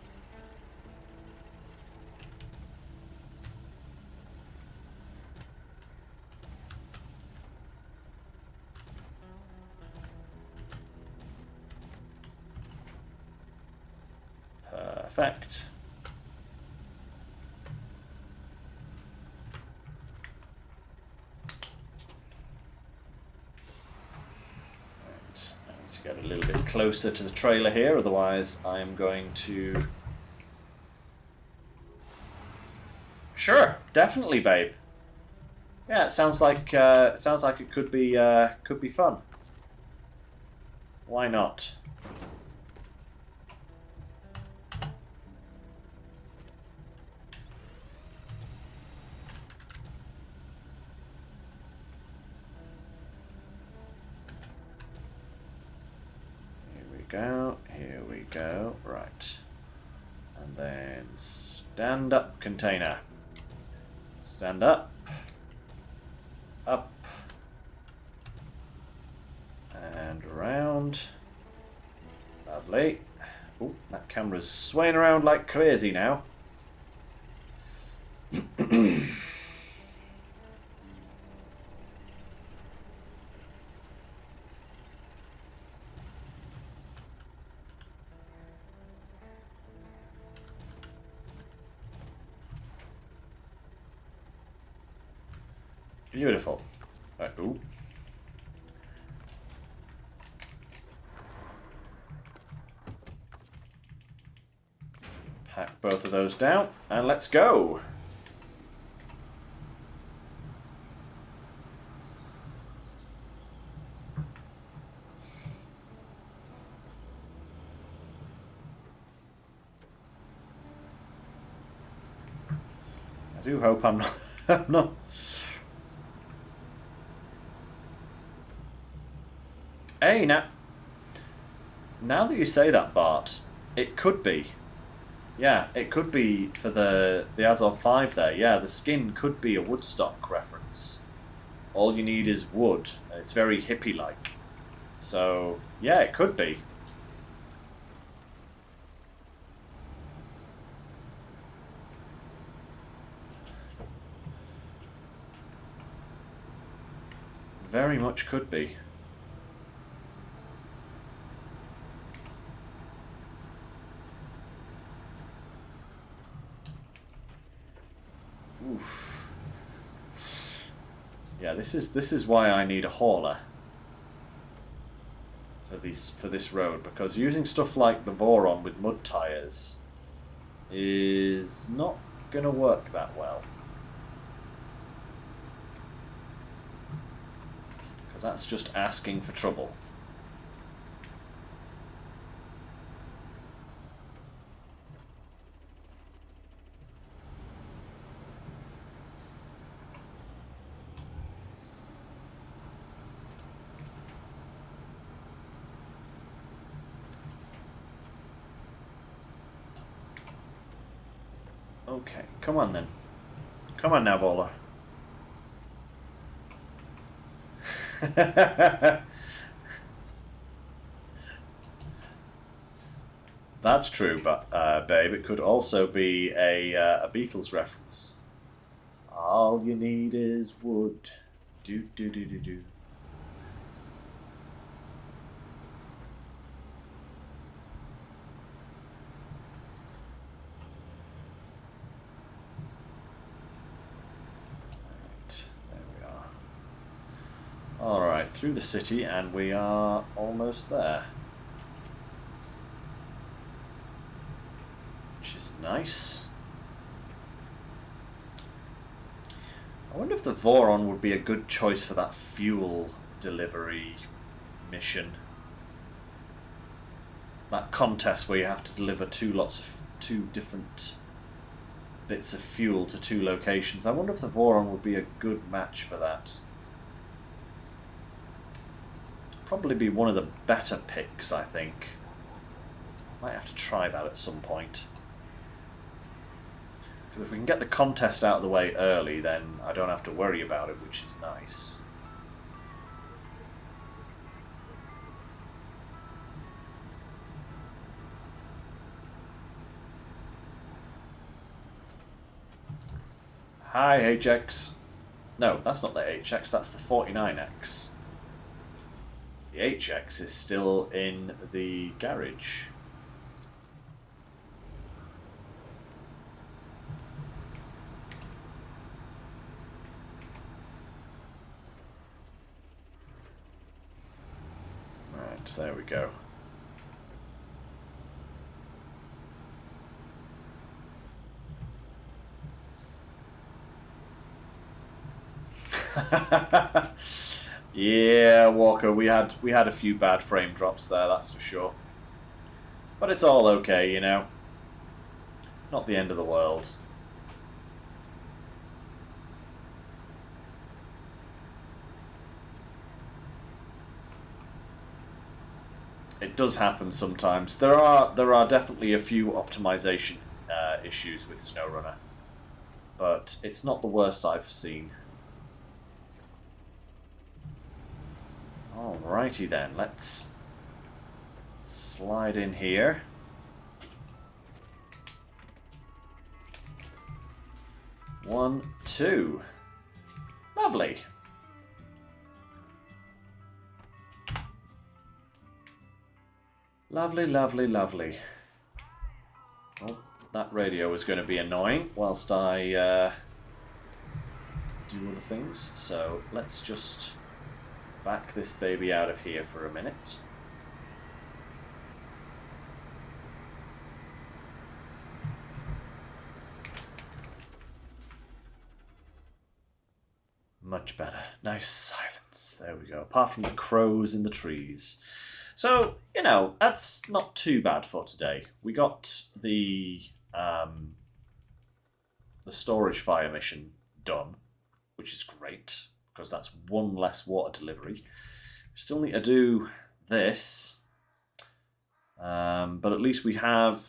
Perfect. Get a little bit closer to the trailer here, otherwise I am going to... Sure, definitely, babe. Yeah, it sounds like it could be fun. Why not? Here we go, right. And then stand up container. Stand up. Up. And around. Lovely. Oh, that camera's swaying around like crazy now. Beautiful. Right, ooh. Pack both of those down, and let's go. I do hope I'm not... I'm not... Hey, now that you say that, Bart, it could be. Yeah, it could be for the Azov 5 there. Yeah, the skin could be a Woodstock reference. All you need is wood. It's very hippie-like. So, yeah, it could be. Very much could be. Oof. Yeah, this is why I need a hauler for this road, because using stuff like the Voron with mud tires is not gonna work that well. That's just asking for trouble. Okay, come on then. Come on now, Bowler. That's true, but babe, it could also be a Beatles reference. All you need is wood. Do do do do do. Alright, through the city, and we are almost there. Which is nice. I wonder if the Voron would be a good choice for that fuel delivery mission. That contest where you have to deliver two different bits of fuel to two locations. I wonder if the Voron would be a good match for that. Probably be one of the better picks, I think. Might have to try that at some point. Because if we can get the contest out of the way early, then I don't have to worry about it, which is nice. Hi, HX. No, that's not the HX, that's the 49X. The HX is still in the garage. Right, there we go. Yeah, Walker, we had a few bad frame drops there, that's for sure. But it's all okay, you know. Not the end of the world. It does happen sometimes. There are definitely a few optimization issues with SnowRunner, but it's not the worst I've seen. Alrighty then, let's slide in here. One, two. Lovely. Lovely, lovely, lovely. Oh, that radio is going to be annoying whilst I do other things. So let's just back this baby out of here for a minute. Much better. Nice silence. There we go. Apart from the crows in the trees. So, you know, that's not too bad for today. We got the storage fire mission done, which is great, because that's one less water delivery. We still need to do this, but at least we have...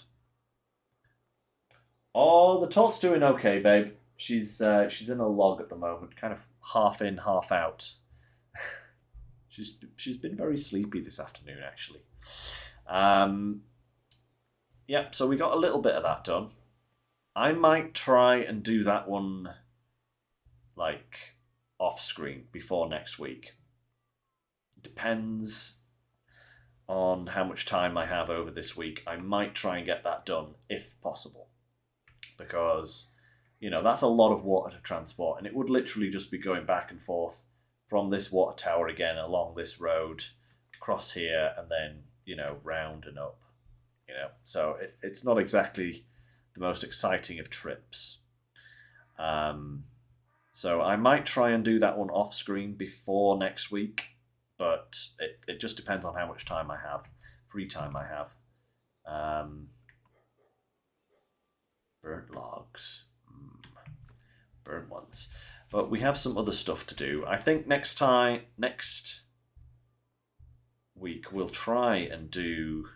Oh, the talk's doing okay, babe. She's in a log at the moment, kind of half in, half out. She's been very sleepy this afternoon, actually. Yep, so we got a little bit of that done. I might try and do that one, like, off-screen before next week. Depends on how much time I have over this week. I might try and get that done, if possible. Because, you know, that's a lot of water to transport, and it would literally just be going back and forth from this water tower again, along this road, across here, and then, you know, round and up. You know, so it's not exactly the most exciting of trips. So I might try and do that one off screen before next week, but it just depends on how much time I have, free time I have. Burnt logs. Burnt ones. But we have some other stuff to do. I think next week we'll try and do...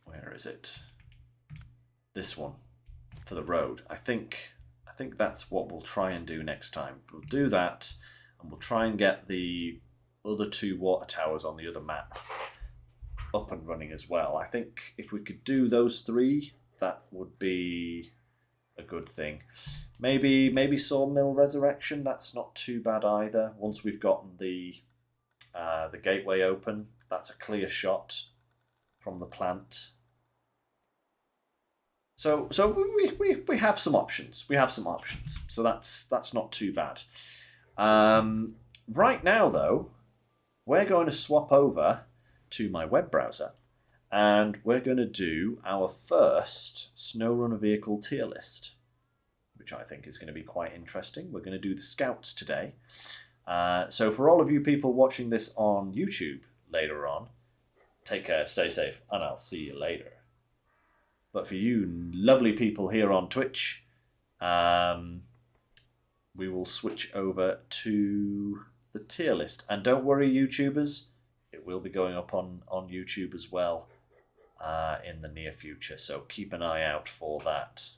Where is it? This one for the road. I think that's what we'll try and do next time. We'll do that, and we'll try and get the other 2 water towers on the other map up and running as well. I think if we could do those 3, that would be a good thing. Maybe Sawmill Resurrection. That's not too bad either. Once we've gotten the gateway open, that's a clear shot from the plant. So we have some options. We have some options. So that's not too bad. Right now, though, we're going to swap over to my web browser, and we're going to do our first SnowRunner vehicle tier list, which I think is going to be quite interesting. We're going to do the Scouts today. So for all of you people watching this on YouTube later on, take care, stay safe, and I'll see you later. But for you lovely people here on Twitch, we will switch over to the tier list. And don't worry, YouTubers, it will be going up on YouTube as well in the near future. So keep an eye out for that.